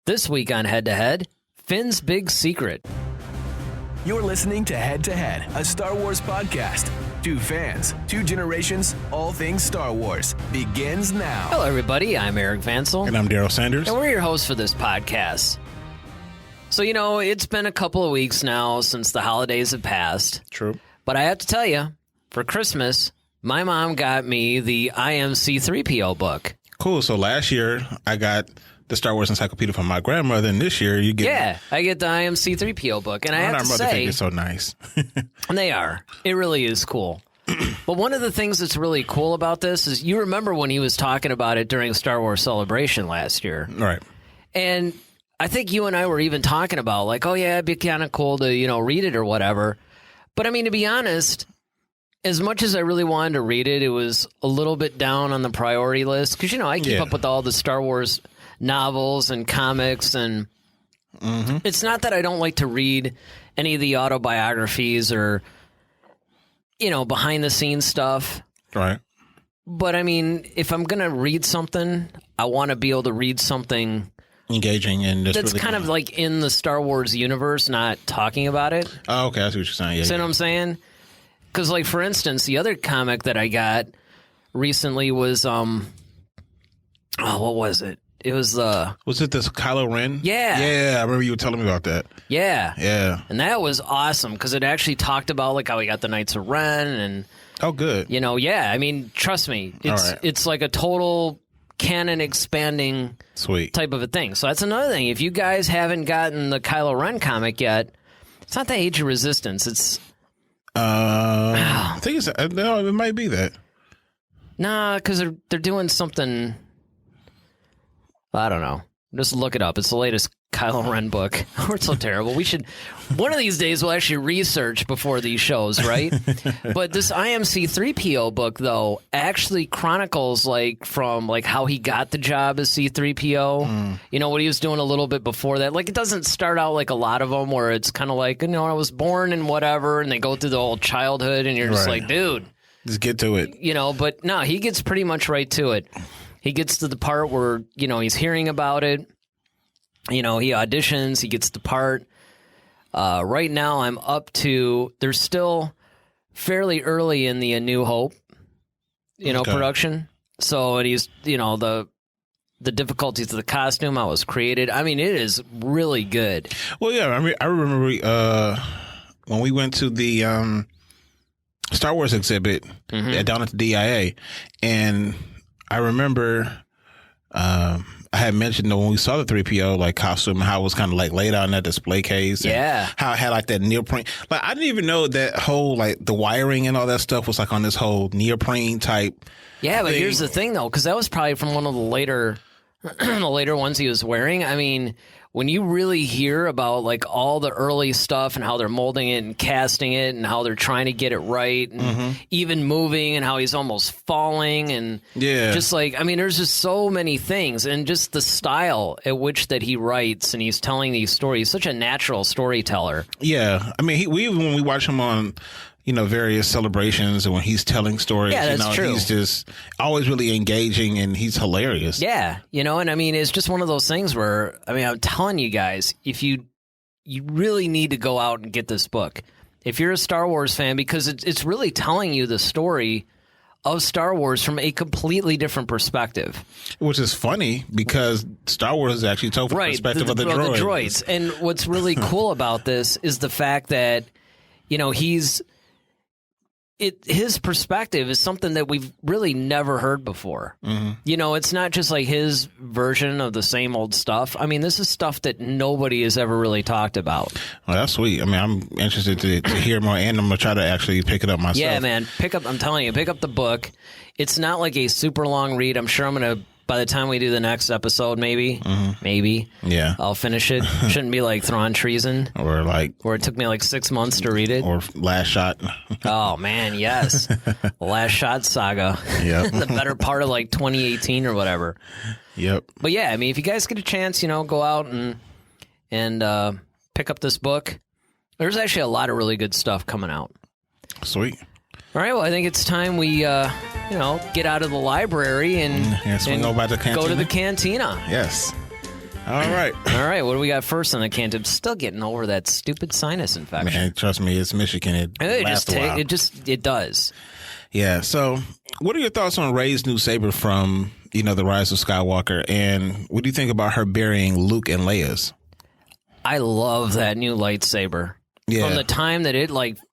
This week on Head to Head, Finn's big secret. You're listening to Head, a Star Wars podcast. Two fans, two generations, all things Star Wars. Begins now. Hello, everybody. I'm Eric Vansel. And I'm Daryl Sanders. And we're your hosts for this podcast. So, it's been a couple of weeks now since the holidays have passed. True. But I have to tell you, for Christmas, my mom got me the Am C3PO book. Cool. So last year, I got the Star Wars Encyclopedia from my grandmother, and this year you get... Yeah, I get the Am C3PO book, and I have to say... think it's so nice. And they are. It really is cool. But one of the things that's really cool about this is you remember when he was talking about it during Star Wars Celebration last year. Right. And I think you and I were even talking about, like, oh, yeah, it'd be kind of cool to, read it or whatever. But, I mean, to be honest, as much as I really wanted to read it, it was a little bit down on the priority list. Because, I keep up with all the Star Wars novels and comics, and it's not that I don't like to read any of the autobiographies or, behind the scenes stuff. Right. But I mean, if I'm going to read something, I want to be able to read something engaging and that's really kind of like in the Star Wars universe, not talking about it. Oh, okay. I see what you're saying. See what I'm saying? Because, like, for instance, the other comic that I got recently was, what was it? It was Was it this Kylo Ren? Yeah. Yeah, I remember you were telling me about that. Yeah. Yeah. And that was awesome because it actually talked about, like, how he got the Knights of Ren and... Oh, good. Yeah. I mean, trust me. It's like a total canon expanding type of a thing. So that's another thing. If you guys haven't gotten the Kylo Ren comic yet, it's not the Age of Resistance. It's... I think it's... No, it might be that. Nah, because they're doing something... I don't know. Just look it up. It's the latest Kylo Ren book. We're so terrible. We should... One of these days, we'll actually research before these shows, right? But this Am C3PO book, though, actually chronicles, from how he got the job as C3PO. What he was doing a little bit before that. Like, it doesn't start out like a lot of them where it's kind of like, I was born and whatever, and they go through the whole childhood, and you're just like, dude. Just get to it. But no, he gets pretty much right to it. He gets to the part where, he's hearing about it. He auditions. He gets the part. Right now, I'm up to... They're still fairly early in the A New Hope, production. So, and he's, the difficulties of the costume, how it was created. I mean, it is really good. Well, yeah. I remember when we went to the Star Wars exhibit down at the DIA, and... I remember I had mentioned that when we saw the 3PO costume, how it was kind of laid out in that display case. Yeah. How it had that neoprene. I didn't even know that whole the wiring and all that stuff was on this whole neoprene type. Yeah, but here's the thing though, because that was probably from one of the later ones he was wearing. I mean, when you really hear about all the early stuff and how they're molding it and casting it and how they're trying to get it right and even moving and how he's almost falling and just there's just so many things and just the style at which that he writes and he's telling these stories. He's such a natural storyteller. Yeah. I mean, when we watch him on various celebrations and when he's telling stories, that's true. He's just always really engaging and he's hilarious. Yeah. And I mean, it's just one of those things where, I mean, I'm telling you guys, if you really need to go out and get this book, if you're a Star Wars fan, because it's really telling you the story of Star Wars from a completely different perspective. Which is funny because Star Wars is actually told from the perspective of the droids. And what's really cool about this is the fact that, his perspective is something that we've really never heard before. It's not just his version of the same old stuff. I mean, this is stuff that nobody has ever really talked about. Well, that's sweet. I mean, I'm interested to hear more, and I'm going to try to actually pick it up myself. Yeah, man. I'm telling you, pick up the book. It's not a super long read. I'm sure I'm going to, by the time we do the next episode, maybe, yeah, I'll finish it. Shouldn't be like Thrawn Treason. Or where it took me 6 months to read it. Or Last Shot. Oh, man, yes. Last Shot saga. Yep. The better part of 2018 or whatever. Yep. But yeah, I mean, if you guys get a chance, go out and pick up this book. There's actually a lot of really good stuff coming out. Sweet. All right, well, I think it's time we, get out of the library and go back to Cantina. Go to the Cantina. Yes. All right. All right, what do we got first on the can? I'm still getting over that stupid sinus infection. Man, trust me, it's Michigan. It does. Yeah. So, what are your thoughts on Rey's new saber from, the Rise of Skywalker? And what do you think about her burying Luke and Leia's? I love that new lightsaber. Yeah. From the time that it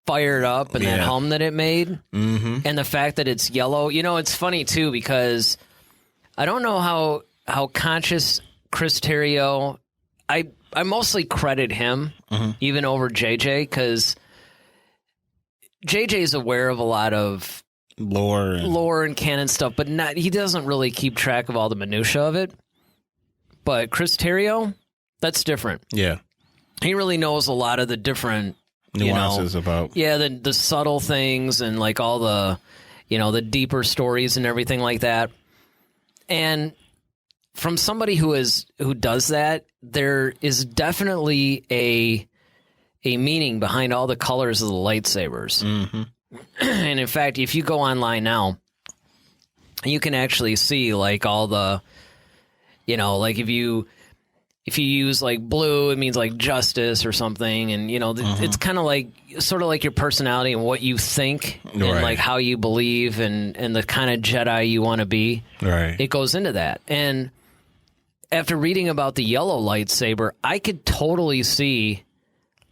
fired up and that hum that it made, and the fact that it's yellow. It's funny too because I don't know how conscious Chris Terrio. I mostly credit him even over JJ because JJ is aware of a lot of lore and canon stuff, but he doesn't really keep track of all the minutia of it. But Chris Terrio, that's different. Yeah. He really knows a lot of the different nuances about the subtle things and all the the deeper stories and everything like that. And from somebody who does that, there is definitely a meaning behind all the colors of the lightsabers. And in fact, if you go online now, you can actually see all the if you use blue, it means justice or something, and it's kind of sort of like your personality and what you think and how you believe and the kind of Jedi you want to be. Right. It goes into that. And after reading about the yellow lightsaber, I could totally see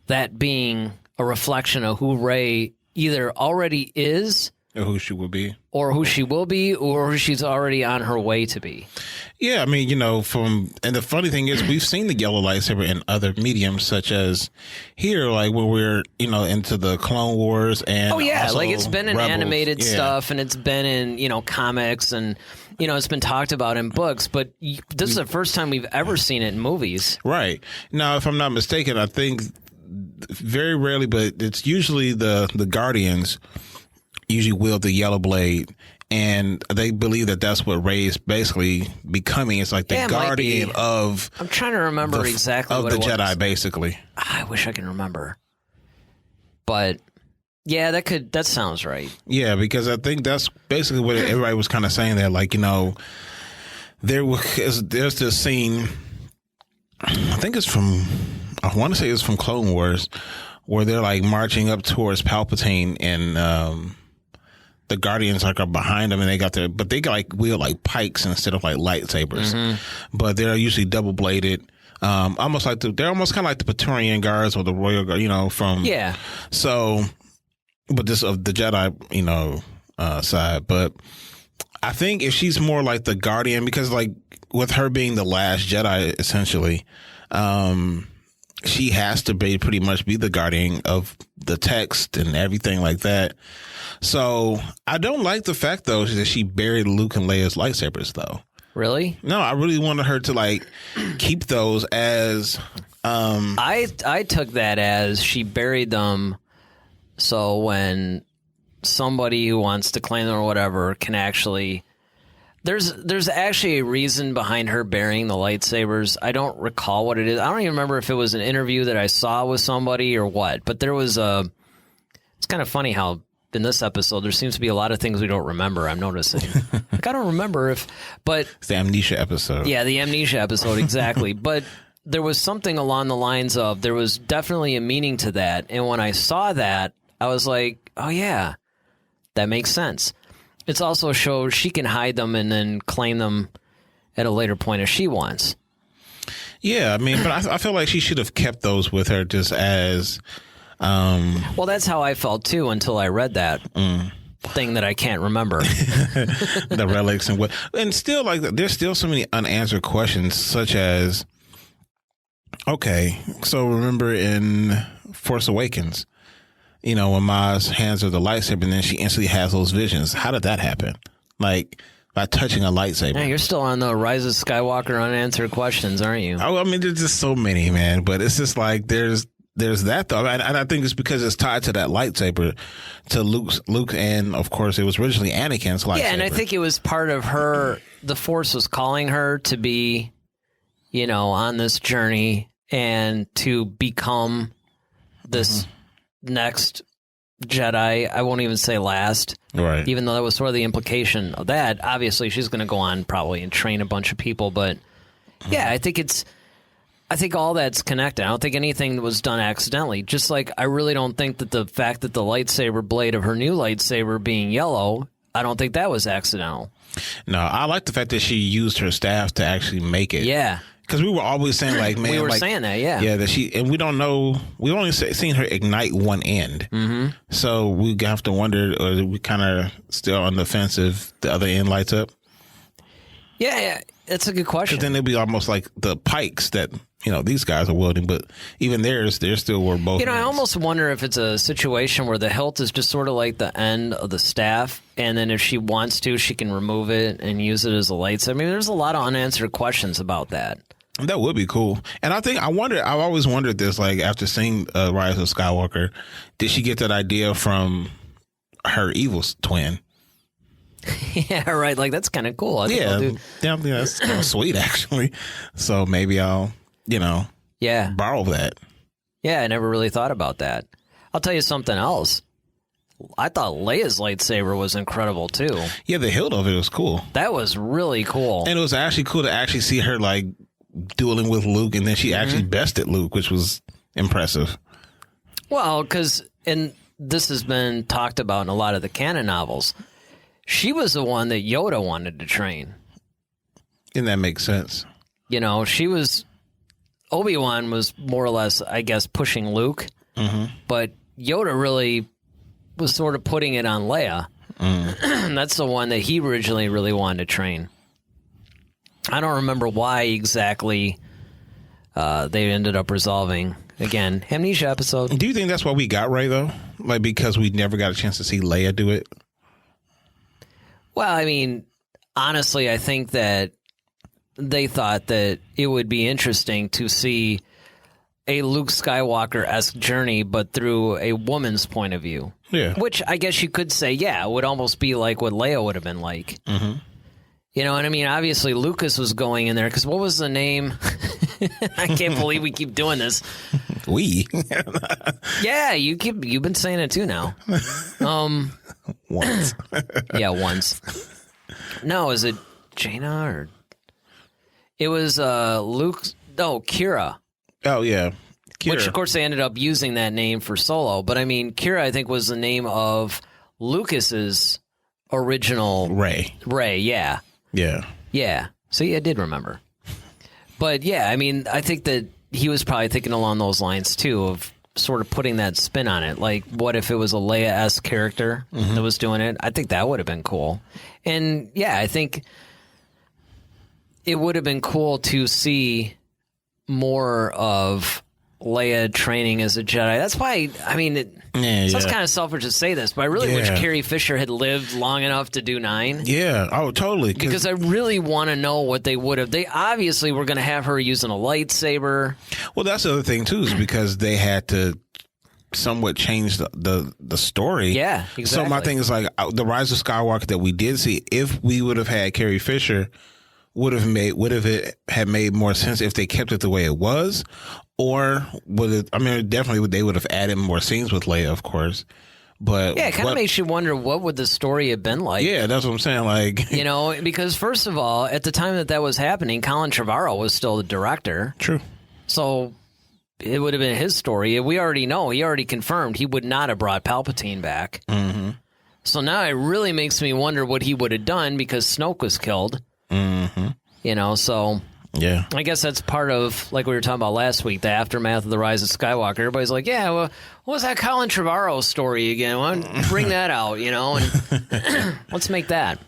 that being a reflection of who Rey either already is, or who she will be, or who she's already on her way to be. Yeah, I mean, and the funny thing is, we've seen the yellow lightsaber in other mediums, such as here, when we're, into the Clone Wars and it's been in Rebels. Animated stuff, and it's been in, comics, and, it's been talked about in books, but this is the first time we've ever seen it in movies. Right. Now, if I'm not mistaken, I think very rarely, but it's usually the Guardians usually wield the yellow blade, and they believe that that's what Rey is basically becoming. It's the guardian of. I'm trying to remember exactly of what the it Jedi, was. basically. I wish I can remember, but yeah, that sounds right. Yeah, because I think that's basically what everybody was kind of saying there. There's this scene. I think it's from. I want to say it's from Clone Wars, where they're marching up towards Palpatine and. The Guardians are behind them, and they got but they wield pikes instead of lightsabers, but they're usually double bladed, almost they're almost kind of like the Praetorian Guards or the Royal Guard, from So, but this of the Jedi, side. But I think if she's more like the Guardian, because with her being the last Jedi, essentially, she has to pretty much be the guardian of the text and everything like that. So I don't like the fact, though, that she buried Luke and Leia's lightsabers, though. Really? No, I really wanted her to keep those as. I took that as she buried them, so when somebody who wants to claim them or whatever can actually. There's actually a reason behind her burying the lightsabers. I don't recall what it is. I don't even remember if it was an interview that I saw with somebody or what. But there was it's kind of funny how in this episode there seems to be a lot of things we don't remember. I'm noticing. I don't remember but it's the amnesia episode. Yeah, the amnesia episode, exactly. But there was something along the lines of there was definitely a meaning to that. And when I saw that, I was like, oh yeah, that makes sense. It's also a show she can hide them and then claim them at a later point if she wants. Yeah, I mean, but I feel like she should have kept those with her just as. Well, that's how I felt too until I read that thing that I can't remember. The relics and what, and still there's still so many unanswered questions, such as, okay, so remember in Force Awakens. When Maz hands her the lightsaber and then she instantly has those visions. How did that happen? By touching a lightsaber. Yeah, you're still on the Rise of Skywalker unanswered questions, aren't you? I mean, there's just so many, man. But it's just there's that, though. And I think it's because it's tied to that lightsaber, to Luke, and, of course, it was originally Anakin's lightsaber. Yeah, and I think it was part of her, the Force was calling her to be, on this journey and to become this next Jedi. I won't even say last, right? Even though that was sort of the implication of that. Obviously, she's going to go on probably and train a bunch of people, but yeah, I think it's I think all that's connected. I don't think anything was done accidentally. Just like I really don't think that the fact that the lightsaber blade of her new lightsaber being yellow, I don't think that was accidental. No, I like the fact that she used her staff to actually make it. Yeah. Because we were always saying, like, man, we were like, saying that, yeah. Yeah, that she, and we don't know, we only seen her ignite one end. Mm-hmm. So we have to wonder, or we kind of still on the fence if the other end lights up? Yeah, it's a good question. Because then it'd be almost like the pikes that, these guys are wielding, but even theirs, they still were both. I almost wonder if it's a situation where the hilt is just sort of like the end of the staff, and then if she wants to, she can remove it and use it as a lightsaber. I mean, there's a lot of unanswered questions about that. That would be cool. And I've always wondered this, like, after seeing Rise of Skywalker, did she get that idea from her evil twin? Yeah, right. Like, that's kind of cool. I think that's kind of sweet, actually. So maybe I'll, borrow that. Yeah, I never really thought about that. I'll tell you something else. I thought Leia's lightsaber was incredible, too. Yeah, the hilt of it was cool. That was really cool. And it was actually cool to actually see her, like, dueling with Luke, and then she actually bested Luke, which was impressive. Well, and this has been talked about in a lot of the canon novels, she was the one that Yoda wanted to train. And that makes sense. Obi-Wan was more or less, I guess, pushing Luke, but Yoda really was sort of putting it on Leia. That's the one that he originally really wanted to train. I don't remember why exactly they ended up resolving. Again, amnesia episode. Do you think that's why we got Rey, though? Like, because we never got a chance to see Leia do it? Well, I mean, honestly, I think that they thought that it would be interesting to see a Luke Skywalker-esque journey, but through a woman's point of view. Yeah. Which I guess you could say, yeah, it would almost be like what Leia would have been like. Mm-hmm. You know what I mean? Obviously, Lucas was going in there, because what was the name? I can't believe we keep doing this. We? Yeah, you've been saying it too now. Once. Yeah, once. No, is it Jaina or... It was Luke... No, Kira. Oh, yeah. Kira. Which, of course, they ended up using that name for Solo. But, I mean, Kira, I think, was the name of Lucas's original... Rey, yeah. Yeah. Yeah. So, yeah, I did remember. But, yeah, I mean, I think that he was probably thinking along those lines, too, of sort of putting that spin on it. Like, what if it was a Leia-esque character that was doing it? I think that would have been cool. And, yeah, I think it would have been cool to see more of Leia training as a Jedi. That's why, I mean, it sounds kind of selfish to say this, but I really wish Carrie Fisher had lived long enough to do 9. Yeah, oh, totally. Because I really want to know what they would have. They obviously were going to have her using a lightsaber. Well, that's the other thing, too, is because they had to somewhat change the story. Yeah, exactly. So my thing is, like, the Rise of Skywalker that we did see, if we would have had Carrie Fisher, would have made more sense if they kept it the way it was, or would it? I mean, definitely they would have added more scenes with Leia, of course. But yeah, it kind of makes you wonder, what would the story have been like? Yeah, that's what I'm saying. Like, because first of all, at the time that was happening, Colin Trevorrow was still the director. True. So it would have been his story. We already know. He already confirmed he would not have brought Palpatine back. Mm-hmm. So now it really makes me wonder what he would have done, because Snoke was killed. Mm-hmm. So yeah, I guess that's part of, like we were talking about last week, the aftermath of the Rise of Skywalker. Everybody's like, yeah, well, what was that Colin Trevorrow story again? Why don't bring that out, and let's make that.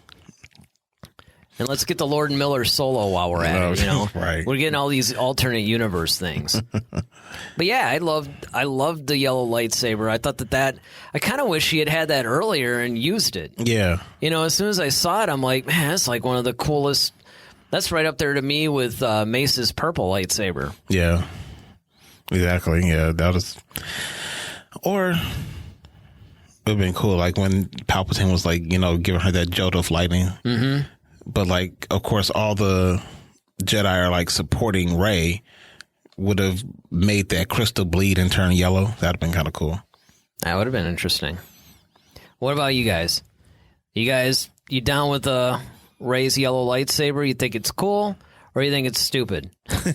And let's get the Lord and Miller Solo while we're at it, Right. We're getting all these alternate universe things. But yeah, I loved the yellow lightsaber. I thought that I kind of wish he had that earlier and used it. Yeah. As soon as I saw it, I'm like, man, that's like one of the coolest. That's right up there to me with Mace's purple lightsaber. Yeah. Exactly. Yeah, that was. Or it would have been cool, like when Palpatine was like, giving her that jolt of lightning. Mm-hmm. But, like, of course, all the Jedi are, like, supporting Rey, would have made that crystal bleed and turn yellow. That would have been kind of cool. That would have been interesting. What about you guys? You down with Rey's yellow lightsaber? You think it's cool? Or you think it's stupid? Because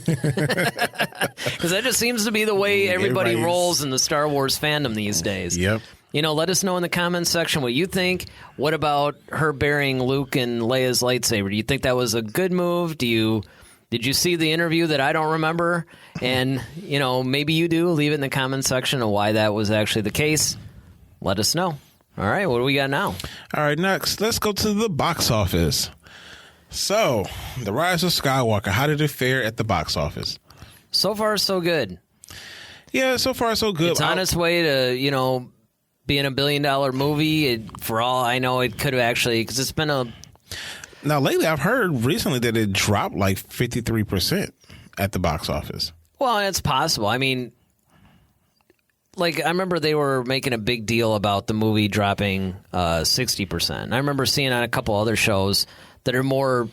that just seems to be the way everybody rolls in the Star Wars fandom these days. Yep. Let us know in the comments section what you think. What about her burying Luke and Leia's lightsaber? Do you think that was a good move? Did you see the interview that I don't remember? And, maybe you do. Leave it in the comments section of why that was actually the case. Let us know. All right, what do we got now? All right, next, let's go to the box office. So, The Rise of Skywalker, how did it fare at the box office? So far, so good. Yeah, so far, so good. It's on its way to, being a $1 billion movie. For all I know, it could have actually, because it's been a... Now, lately, I've heard recently that it dropped like 53% at the box office. Well, it's possible. I mean, I remember they were making a big deal about the movie dropping 60%. I remember seeing on a couple other shows that are more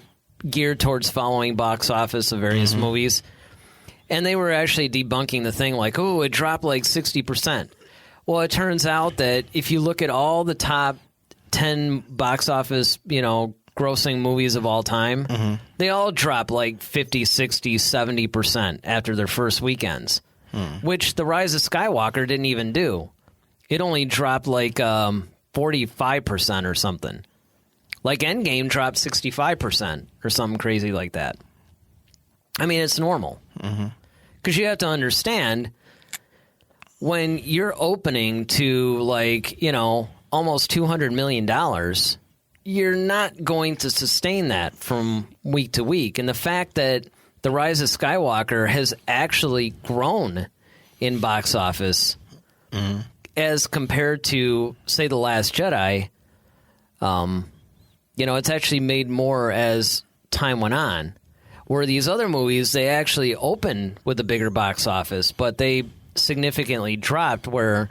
geared towards following box office of various movies. And they were actually debunking the thing like, oh, it dropped like 60%. Well, it turns out that if you look at all the top 10 box office, grossing movies of all time, they all drop like 50, 60, 70% after their first weekends, which The Rise of Skywalker didn't even do. It only dropped like 45% or something. Like Endgame dropped 65% or something crazy like that. I mean, it's normal. Because you have to understand, when you're opening to almost $200 million, you're not going to sustain that from week to week. And the fact that The Rise of Skywalker has actually grown in box office as compared to, say, The Last Jedi, it's actually made more as time went on. Where these other movies, they actually opened with a bigger box office, but they significantly dropped, where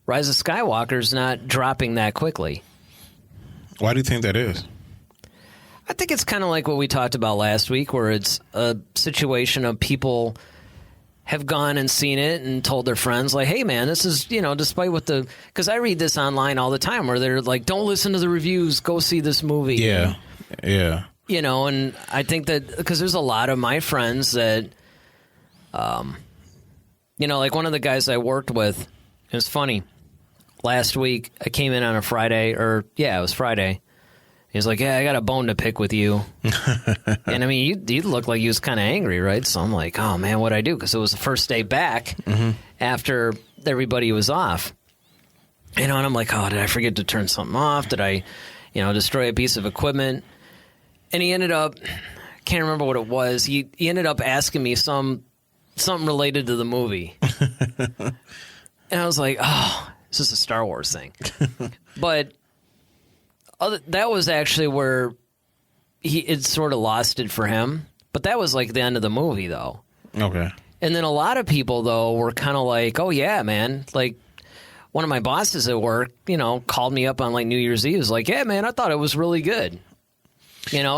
Rise of Skywalker's not dropping that quickly. Why do you think that is? I think it's kind of like what we talked about last week, where it's a situation of people have gone and seen it and told their friends, like, hey, man, this is, despite what because I read this online all the time where they're like, don't listen to the reviews, go see this movie. Yeah, yeah. And I think that because there's a lot of my friends that, like one of the guys I worked with, it was funny. Last week, I came in on a Friday, it was Friday. He's like, yeah, I got a bone to pick with you. And I mean, you look like you was kind of angry, right? So I'm like, oh man, what'd I do? Because it was the first day back after everybody was off. And I'm like, oh, did I forget to turn something off? Did I, destroy a piece of equipment? And he ended up, can't remember what it was. He ended up asking me something related to the movie. And I was like, oh, this is a Star Wars thing. But that was actually where it sort of lost it for him. But that was like the end of the movie, though. Okay. And then a lot of people, though, were kind of like, oh, yeah, man. Like, one of my bosses at work, called me up on like New Year's Eve. He was like, yeah, man, I thought it was really good.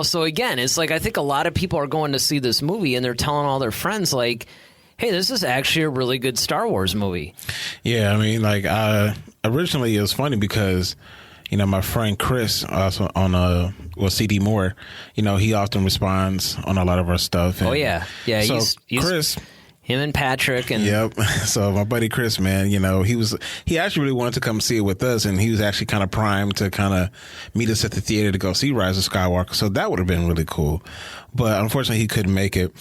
So again, it's like I think a lot of people are going to see this movie and they're telling all their friends, like, hey, this is actually a really good Star Wars movie. Yeah, I mean, like, originally it was funny because, my friend Chris, also on CD Moore, he often responds on a lot of our stuff. And oh, yeah. Yeah, so he's Chris... Him and Patrick and yep. So my buddy Chris, man, he actually really wanted to come see it with us, and he was actually kind of primed to kind of meet us at the theater to go see Rise of Skywalker. So that would have been really cool, but unfortunately he couldn't make it.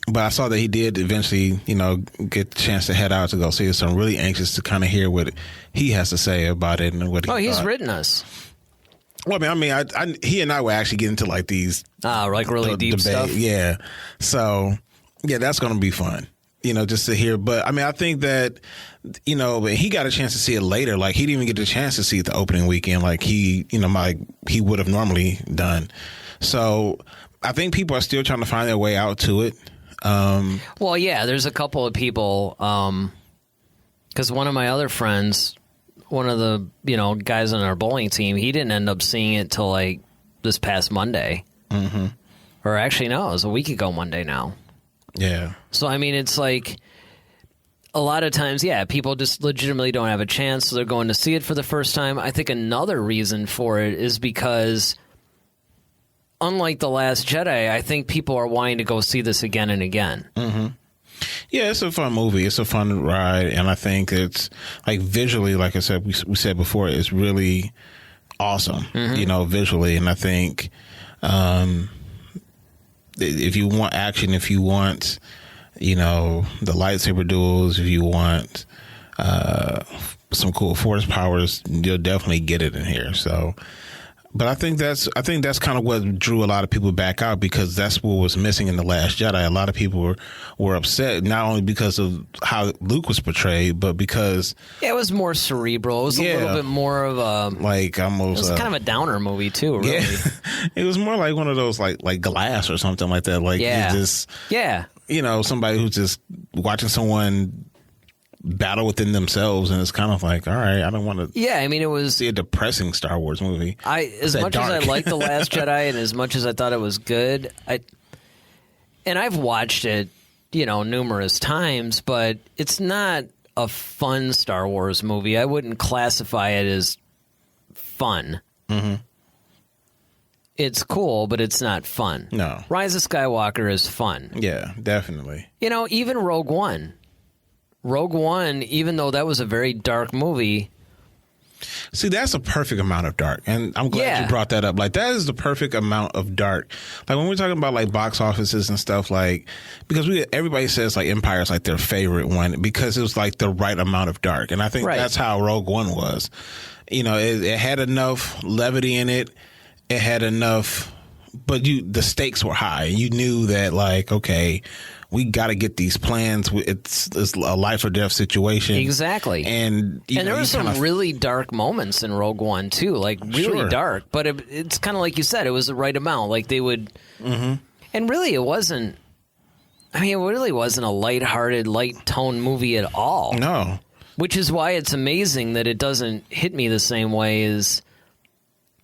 But I saw that he did eventually, get the chance to head out to go see it. So I'm really anxious to kind of hear what he has to say about it and what he. Oh, he's thought. written us. Well, I mean, he and I would actually get into like these, like really deep debate. stuff. Yeah. So yeah, that's going to be fun. Just to hear. But I mean, I think that, but he got a chance to see it later. Like, he didn't even get the chance to see it the opening weekend like he would have normally done. So I think people are still trying to find their way out to it. Well, yeah, there's a couple of people, because one of my other friends, one of the, guys on our bowling team, he didn't end up seeing it till like this past Monday. Mm-hmm. Or actually, no, it was a week ago Monday now. Yeah. So, I mean, it's like a lot of times, yeah, people just legitimately don't have a chance, so they're going to see it for the first time. I think another reason for it is because unlike The Last Jedi, I think people are wanting to go see this again and again. Mm-hmm. Yeah, it's a fun movie. It's a fun ride, and I think it's like visually, like I said, we said before, it's really awesome. Visually, and I think if you want action, if you want, the lightsaber duels, if you want some cool force powers, you'll definitely get it in here. So. But I think that's kind of what drew a lot of people back out, because that's what was missing in The Last Jedi. A lot of people were upset, not only because of how Luke was portrayed, but because it was more cerebral. It was a little bit more of a almost. It was kind of a downer movie too. Really, it was more like one of those like Glass or something like that. Like somebody who's just watching someone battle within themselves, and it's kind of like, all right, I don't want to. Yeah, I mean, it was see a depressing Star Wars movie. As much as I liked The Last Jedi, and as much as I thought it was good, I've watched it, numerous times, but it's not a fun Star Wars movie. I wouldn't classify it as fun. Mm-hmm. It's cool, but it's not fun. No. Rise of Skywalker is fun. Yeah, definitely. Even Rogue One. Rogue One, even though that was a very dark movie. See, that's a perfect amount of dark. And I'm glad you brought that up. Like, that is the perfect amount of dark. Like, when we're talking about, like, box offices and stuff, like, because everybody says, like, Empire's, like, their favorite one because it was, like, the right amount of dark. And I think that's how Rogue One was. It had enough levity in it. It had enough, but the stakes were high. You knew that, like, okay, we got to get these plans. It's a life or death situation. Exactly. And there were some really dark moments in Rogue One, too. Like, really dark. But it's kind of like you said, it was the right amount. Like, they would... Mm-hmm. And really, it wasn't... I mean, it really wasn't a lighthearted, light-tone movie at all. No. Which is why it's amazing that it doesn't hit me the same way as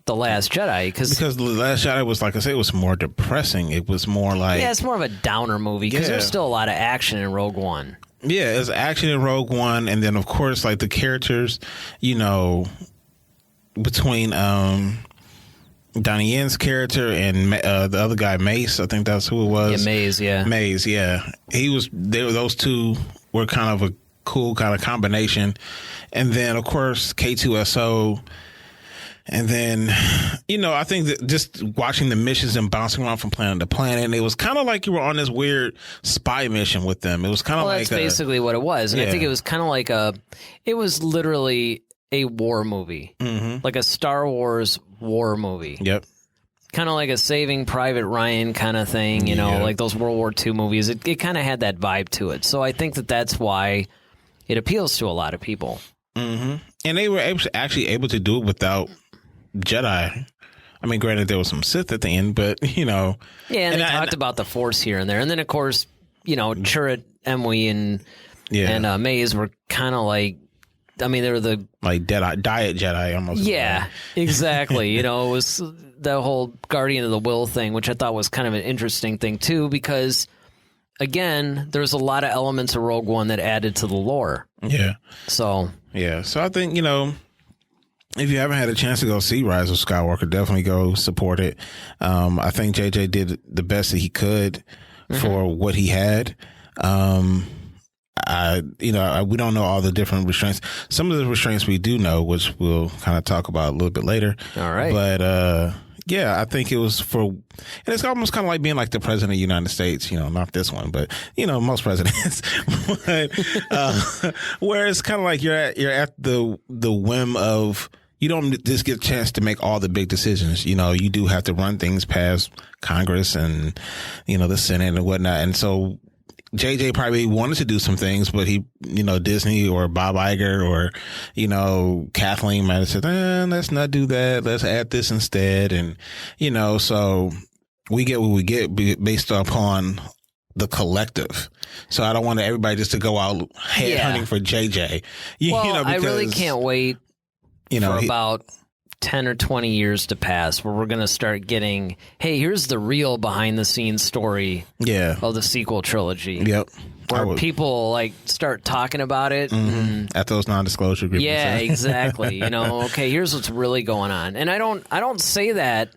The Last Jedi, because The Last Jedi was, like I said, it was more depressing. It was more like... Yeah, it's more of a downer movie, because there's still a lot of action in Rogue One. Yeah, there's action in Rogue One, and then, of course, like, the characters, between Donnie Yen's character and the other guy, Mace, I think that's who it was. Yeah, Maze, yeah. Those two were kind of a cool kind of combination. And then, of course, K2SO... And then, I think that just watching the missions and bouncing around from planet to planet, it was kind of like you were on this weird spy mission with them. It was kind of that's basically what it was. And I think it was kind of like it was literally a war movie, like a Star Wars war movie. Yep. Kind of like a Saving Private Ryan kind of thing, like those World War II movies. It kind of had that vibe to it. So I think that's why it appeals to a lot of people. Mm-hmm. And they were actually able to do it without Jedi. I mean, granted, there was some Sith at the end, but Yeah, and they talked about the Force here and there, and then of course, Chirrut, Emwe, and Maze were kind of like, I mean, they were the like diet Jedi almost. Yeah, exactly. It was the whole Guardian of the Will thing, which I thought was kind of an interesting thing too, because again, there's a lot of elements of Rogue One that added to the lore. Yeah. So I think if you haven't had a chance to go see Rise of Skywalker, definitely go support it. I think JJ did the best that he could for what he had. We don't know all the different restraints. Some of the restraints we do know, which we'll kind of talk about a little bit later. All right. But, I think it was and it's almost kind of like being like the president of the United States, not this one, but, most presidents. But, where it's kind of like you're at the whim of, you don't just get a chance to make all the big decisions. You do have to run things past Congress and, the Senate and whatnot. And so JJ probably wanted to do some things, but he, Disney or Bob Iger or, Kathleen might have said, let's not do that. Let's add this instead. And, so we get what we get based upon the collective. So I don't want everybody just to go out hunting for JJ. Because I really can't wait for about 10 or 20 years to pass where we're going to start getting, hey, here's the real behind the scenes story of the sequel trilogy. Yep. Where people start talking about it. At those non-disclosure agreements. Yeah, exactly. Okay, here's what's really going on. And I don't say that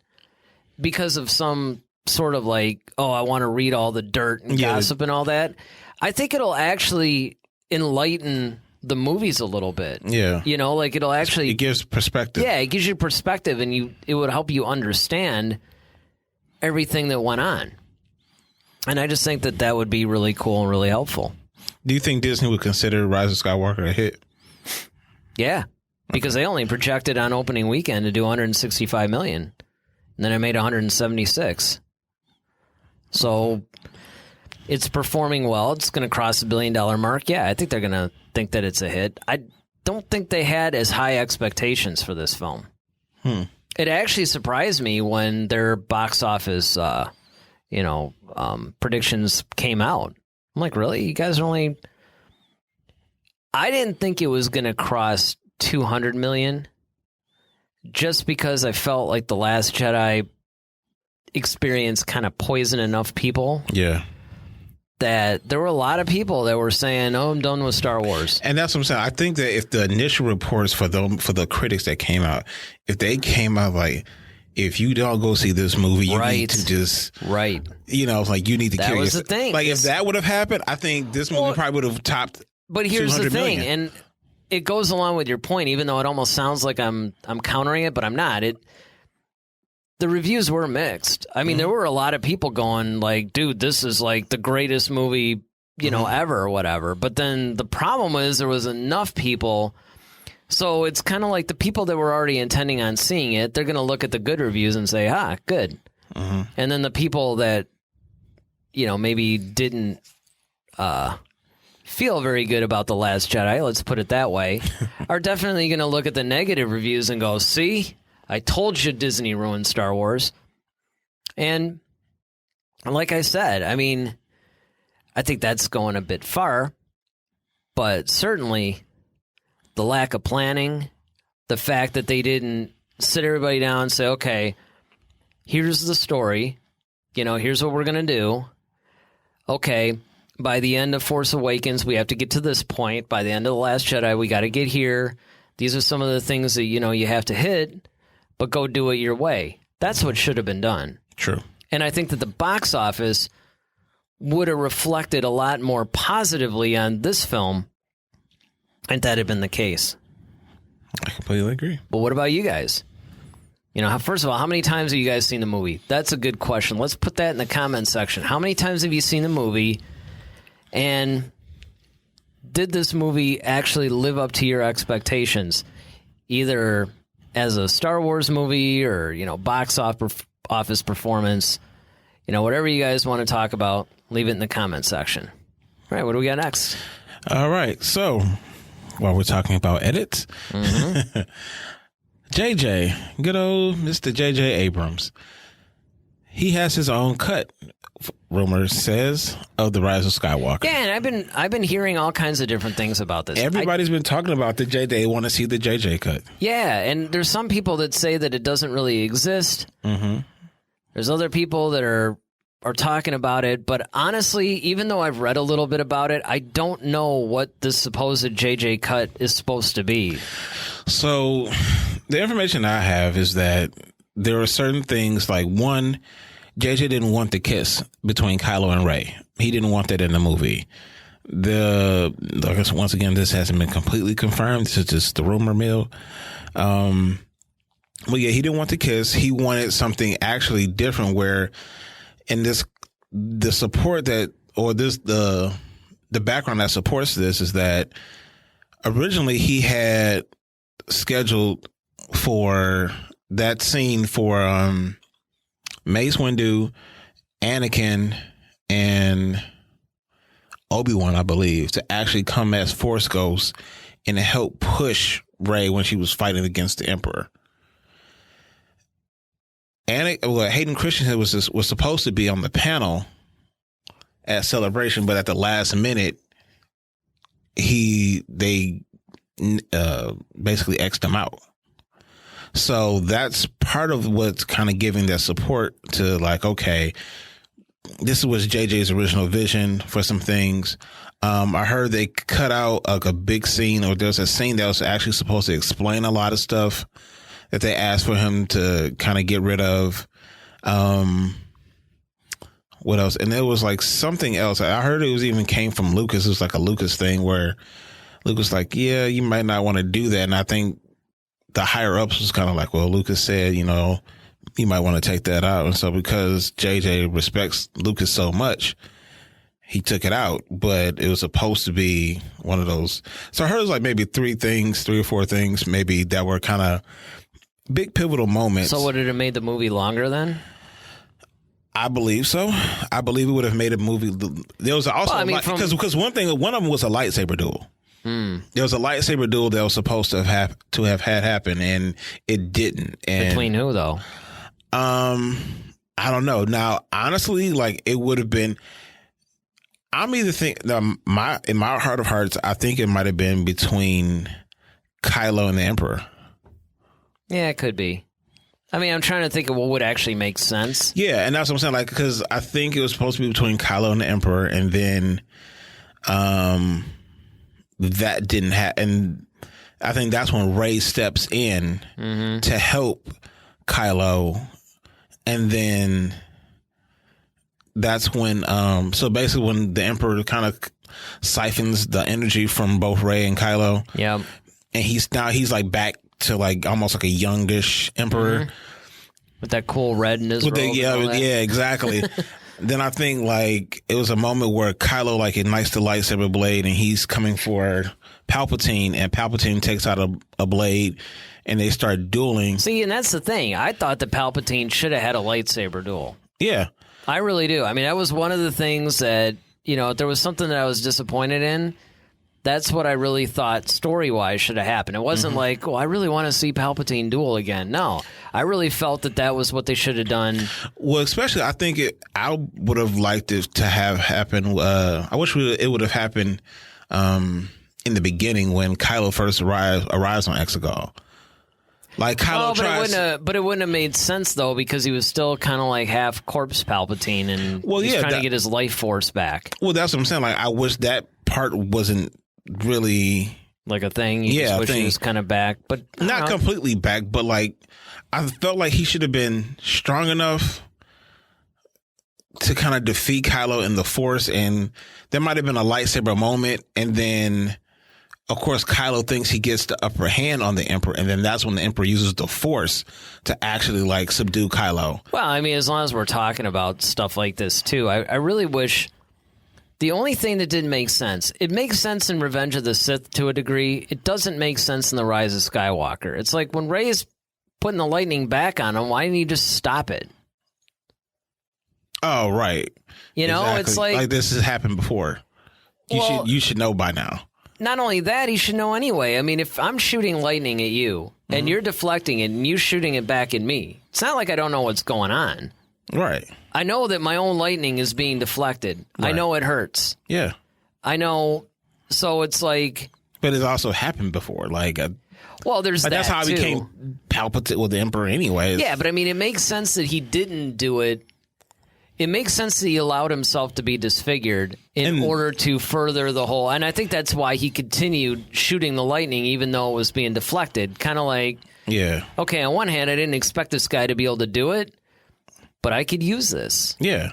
because of some sort of like, oh, I want to read all the dirt and gossip and all that. I think it'll actually enlighten the movies a little bit. Yeah. You know, like it'll actually... It gives perspective. Yeah, it gives you perspective, and it would help you understand everything that went on. And I just think that would be really cool and really helpful. Do you think Disney would consider Rise of Skywalker a hit? Yeah, because they only projected on opening weekend to do 165 million, and then it made 176. So it's performing well. It's going to cross the $1 billion mark. Yeah, I think they're going to think that it's a hit. I don't think they had as high expectations for this film. It actually surprised me when their box office, predictions came out. I'm like, really? You guys are only... I didn't think it was going to cross 200 million just because I felt like The Last Jedi experience kind of poisoned enough people. Yeah. That there were a lot of people that were saying, oh, I'm done with Star Wars. And that's what I'm saying. I think that if the initial reports for the critics that came out, if they came out like, if you don't go see this movie, you need to just, like you need to kill yourself. That was the thing. Like if that would have happened, I think this movie probably would have topped. But here's the thing, and it goes along with your point, even though it almost sounds like I'm countering it, but I'm not. The reviews were mixed. I mean, there were a lot of people going like, dude, this is like the greatest movie, ever or whatever. But then the problem is there was enough people. So it's kind of like the people that were already intending on seeing it, they're going to look at the good reviews and say, good. And then the people that, maybe didn't feel very good about The Last Jedi, let's put it that way, are definitely going to look at the negative reviews and go, see? I told you Disney ruined Star Wars. And like I said, I mean, I think that's going a bit far, but certainly the lack of planning, the fact that they didn't sit everybody down and say, okay, here's the story, here's what we're going to do. Okay, by the end of Force Awakens, we have to get to this point. By the end of The Last Jedi, we got to get here. These are some of the things that, you have to hit. But go do it your way. That's what should have been done. True. And I think that the box office would have reflected a lot more positively on this film if that had been the case. I completely agree. But what about you guys? First of all, how many times have you guys seen the movie? That's a good question. Let's put that in the comment section. How many times have you seen the movie? And did this movie actually live up to your expectations? Either as a Star Wars movie or, box office performance, whatever you guys want to talk about, leave it in the comment section. All right, what do we got next? All right, so while we're talking about edits, JJ, good old Mr. JJ Abrams, he has his own cut, rumor says, of The Rise of Skywalker. Yeah, and I've been hearing all kinds of different things about this. Everybody's been talking about the JJ. They want to see the JJ cut. Yeah, and there's some people that say that it doesn't really exist. There's other people that are talking about it, but honestly, even though I've read a little bit about it, I don't know what this supposed JJ cut is supposed to be. So the information I have is that there are certain things like, one, JJ didn't want the kiss between Kylo and Rey. He didn't want that in the movie. I guess once again, this hasn't been completely confirmed. This is just the rumor mill. But yeah, he didn't want the kiss. He wanted something actually different where in the support that, or the background that supports this is that originally he had scheduled for that scene for, Mace Windu, Anakin, and Obi-Wan, I believe, to actually come as Force Ghosts and to help push Rey when she was fighting against the Emperor. Hayden Christensen was supposed to be on the panel at Celebration, but at the last minute, they basically X'd him out. So that's part of what's kind of giving that support to like, okay, this was JJ's original vision for some things. I heard they cut out like a big scene, or there's a scene that was actually supposed to explain a lot of stuff that they asked for him to kind of get rid of. What else? And there was like something else. I heard it was even came from Lucas. It was like a Lucas thing where Lucas was like, yeah, you might not want to do that. And I think the higher ups was kind of like, well, Lucas said, you might want to take that out. And so because JJ respects Lucas so much, he took it out, but it was supposed to be one of those. So I heard it was like maybe three or four things maybe that were kind of big pivotal moments. So would it have made the movie longer then? I believe so. I believe it would have made a movie. There was also because one of them was a lightsaber duel. There was a lightsaber duel that was supposed to have had happen, and it didn't. And between who though? I don't know. Now, honestly, like it would have been. I'm either in my heart of hearts, I think it might have been between Kylo and the Emperor. Yeah, it could be. I mean, I'm trying to think of what would actually make sense. Yeah, and that's what I'm saying. Like, because I think it was supposed to be between Kylo and the Emperor, and then, that didn't happen. And I think that's when Rey steps in to help Kylo, and then that's when. So basically, when the Emperor kind of siphons the energy from both Rey and Kylo, yeah, and he's like back to like almost like a youngish Emperor with that cool red in his robe. Yeah, exactly. Then I think like it was a moment where Kylo like ignites the lightsaber blade and he's coming for Palpatine, and Palpatine takes out a blade and they start dueling. See, and that's the thing. I thought that Palpatine should have had a lightsaber duel. Yeah. I really do. I mean, that was one of the things that, if there was something that I was disappointed in, that's what I really thought story-wise should have happened. It wasn't like, I really want to see Palpatine duel again. No, I really felt that was what they should have done. Well, especially, I think I would have liked it to have happened. I wish it would have happened in the beginning when Kylo first arrives on Exegol. Like Kylo but it wouldn't have made sense though, because he was still kind of like half corpse Palpatine, and he's trying to get his life force back. Well, that's what I'm saying. Like, I wish that part wasn't really like a thing. You just wish he was kind of back, but not completely back. But like, I felt like he should have been strong enough to kind of defeat Kylo in the Force, and there might have been a lightsaber moment, and then. Of course, Kylo thinks he gets the upper hand on the Emperor, and then that's when the Emperor uses the Force to actually, like, subdue Kylo. Well, I mean, as long as we're talking about stuff like this, too, I really wish... The only thing that didn't make sense, it makes sense in Revenge of the Sith to a degree. It doesn't make sense in The Rise of Skywalker. It's like when Rey's putting the lightning back on him, why didn't he just stop it? Oh, right. Exactly. It's like this has happened before. You should know by now. Not only that, he should know anyway. I mean, if I'm shooting lightning at you and you're deflecting it and you shooting it back at me, it's not like I don't know what's going on. Right. I know that my own lightning is being deflected. Right. I know it hurts. Yeah. I know. So it's like... But it's also happened before. Like, well, there's that, that's how I became Palpatine with the Emperor anyway. Yeah, but I mean, it makes sense that he didn't do it. It makes sense that he allowed himself to be disfigured in order to further the whole... And I think that's why he continued shooting the lightning even though it was being deflected. Kind of like, okay, on one hand, I didn't expect this guy to be able to do it, but I could use this. Yeah.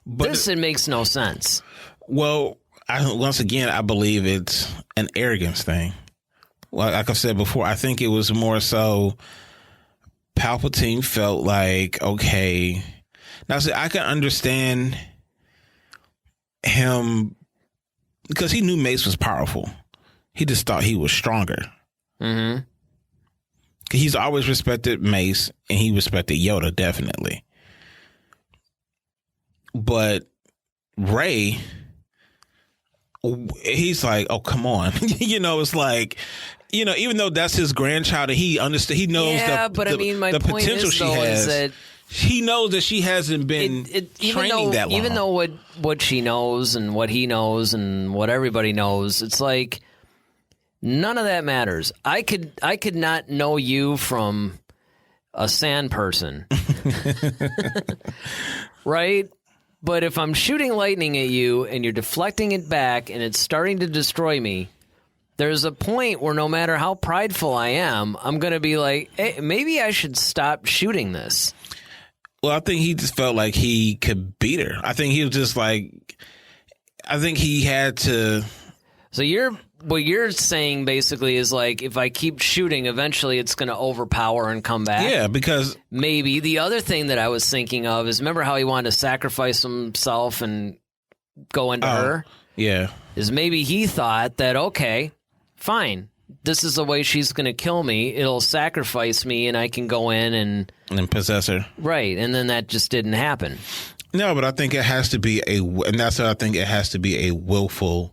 But it makes no sense. Well, once again, I believe it's an arrogance thing. Like I've said before, I think it was more so Palpatine felt like, okay... Now, see, I can understand him because he knew Mace was powerful. He just thought he was stronger. Mm-hmm. He's always respected Mace, and he respected Yoda, definitely. But Rey, he's like, oh, come on. It's like... even though that's his grandchild, and he understood, he knows the potential she has. Is that he knows that she hasn't been training that long. Even though what she knows and what he knows and what everybody knows, it's like none of that matters. I could not know you from a sand person, right? But if I'm shooting lightning at you and you're deflecting it back and it's starting to destroy me, there's a point where no matter how prideful I am, I'm going to be like, hey, maybe I should stop shooting this. Well, I think he just felt like he could beat her. I think he was just like, I think he had to. So what you're saying basically is like, if I keep shooting, eventually it's going to overpower and come back. Yeah, because maybe the other thing that I was thinking of is, remember how he wanted to sacrifice himself and go into her? Yeah. Is maybe he thought that, okay, fine, this is the way she's going to kill me. It'll sacrifice me and I can go in and possess her. Right. And then that just didn't happen. No, but I think it has to be and that's what I think it has to be a willful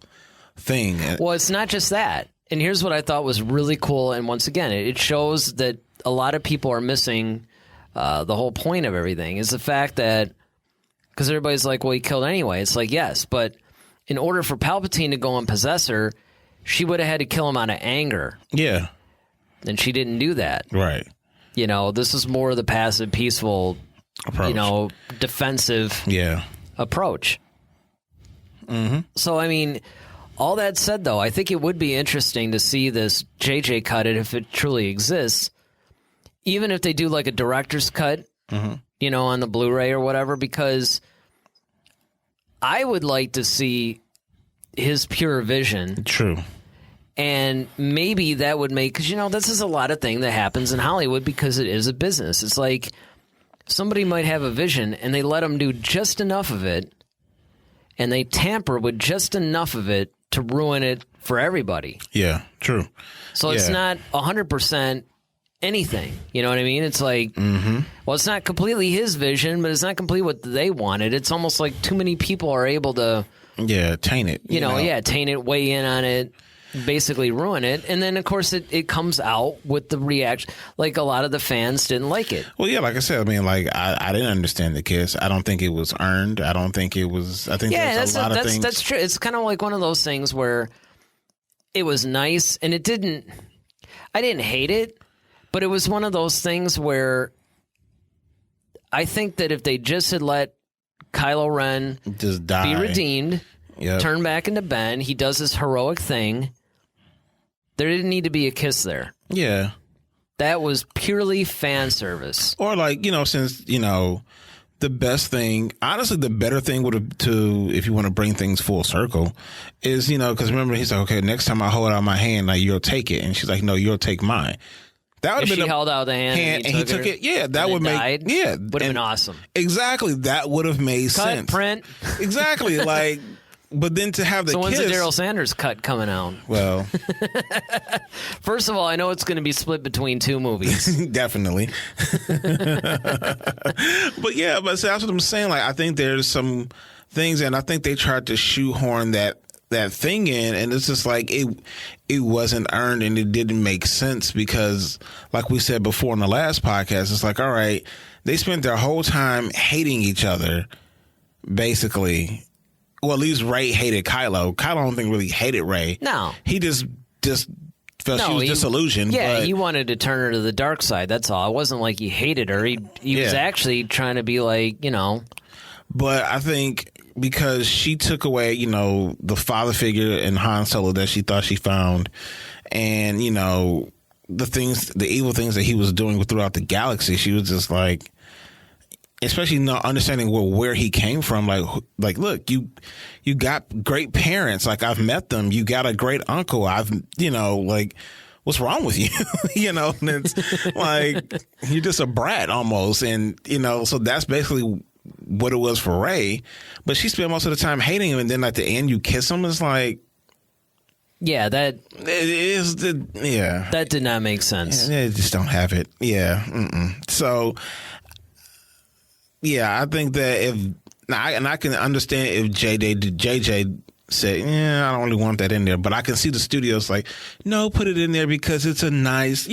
thing. Well, it's not just that. And here's what I thought was really cool. And once again, it shows that a lot of people are missing the whole point of everything, is the fact that, because everybody's like, well, he killed anyway. It's like, yes, but in order for Palpatine to go and possess her, she would have had to kill him out of anger. Yeah. And she didn't do that. Right. This is more of the passive, peaceful, approach. Defensive approach. Mm-hmm. So, I mean, all that said, though, I think it would be interesting to see this JJ cut it if it truly exists. Even if they do like a director's cut, on the Blu-ray or whatever, because I would like to see his pure vision. True. And maybe that would make, because, this is a lot of thing that happens in Hollywood because it is a business. It's like somebody might have a vision and they let them do just enough of it and they tamper with just enough of it to ruin it for everybody. Yeah, true. So it's not 100% anything. You know what I mean? It's like, well, it's not completely his vision, but it's not completely what they wanted. It's almost like too many people are able to... taint it. Taint it, weigh in on it, basically ruin it. And then, of course, it comes out with the reaction. Like, a lot of the fans didn't like it. Well, yeah, like I said, I mean, like, I didn't understand the kiss. I don't think it was earned. I don't think it was... I think there's a lot of things... That's true. It's kind of like one of those things where it was nice, and it didn't... I didn't hate it, but it was one of those things where I think that if they just had let Kylo Ren just die, be redeemed, turn back into Ben, he does this heroic thing, there didn't need to be a kiss there. Yeah. That was purely fan service. Or like, since, the best thing, honestly, the better thing would have if you want to bring things full circle, is, because remember, he's like, okay, next time I hold out my hand, like, you'll take it. And she's like, no, you'll take mine. That would have been. She held out the hand and he took it. Yeah, that would make. Died, yeah, would have been awesome. Exactly, that would have made sense. Print. Exactly, like, but then to have the so kiss. When's the Daryl Sanders cut coming out? Well, first of all, I know it's going to be split between two movies. Definitely. But yeah, but so that's what I'm saying. Like, I think there's some things, and I think they tried to shoehorn that thing in, and it's just like it wasn't earned, and it didn't make sense because, like we said before in the last podcast, it's like, all right, they spent their whole time hating each other, basically. Well, at least Rey hated Kylo. Kylo, I don't think really hated Rey. No, he just felt she was disillusioned. Yeah, he wanted to turn her to the dark side. That's all. It wasn't like he hated her. He was actually trying to be like, But I think because she took away, the father figure in Han Solo that she thought she found, and, the evil things that he was doing throughout the galaxy, she was just like, especially not understanding where he came from. Like, look, you got great parents. Like, I've met them. You got a great uncle. What's wrong with you? And it's like, you're just a brat almost. And, so that's basically what it was for Rey, but she spent most of the time hating him, and then at the end you kiss him. It's like, that did not make sense. They just don't have it. So I think that I can understand if JJ said, I don't really want that in there, but I can see the studios like, no, put it in there because it's a nice,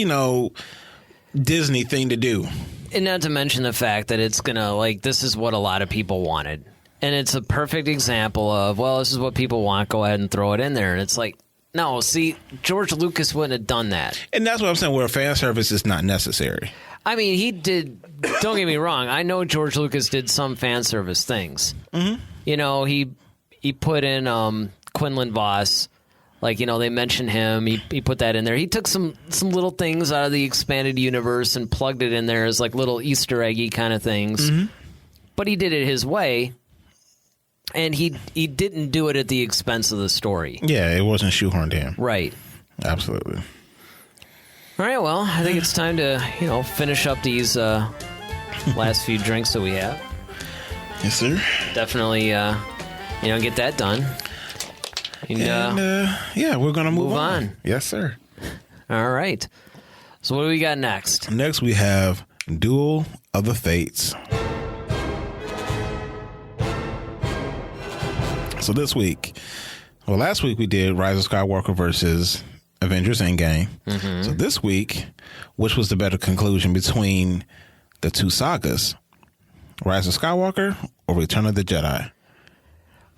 Disney thing to do. And not to mention the fact that it's going to, this is what a lot of people wanted. And it's a perfect example of, well, this is what people want. Go ahead and throw it in there. And it's like, no, see, George Lucas wouldn't have done that. And that's what I'm saying, where fan service is not necessary. I mean, he did, don't get me wrong. I know George Lucas did some fan service things. Mm-hmm. He put in Quinlan Voss, Like, they mention him. He put that in there. He took some little things out of the expanded universe and plugged it in there as like little Easter eggy kind of things. Mm-hmm. But he did it his way, and he didn't do it at the expense of the story. Yeah, it wasn't shoehorned in. Right. Absolutely. All right, well, I think it's time to, finish up these last few drinks that we have. Yes, sir. Definitely, get that done. And we're going to move on. Yes, sir. All right. So what do we got next? Next, we have Duel of the Fates. So this week, last week we did Rise of Skywalker versus Avengers Endgame. Mm-hmm. So this week, which was the better conclusion between the two sagas, Rise of Skywalker or Return of the Jedi?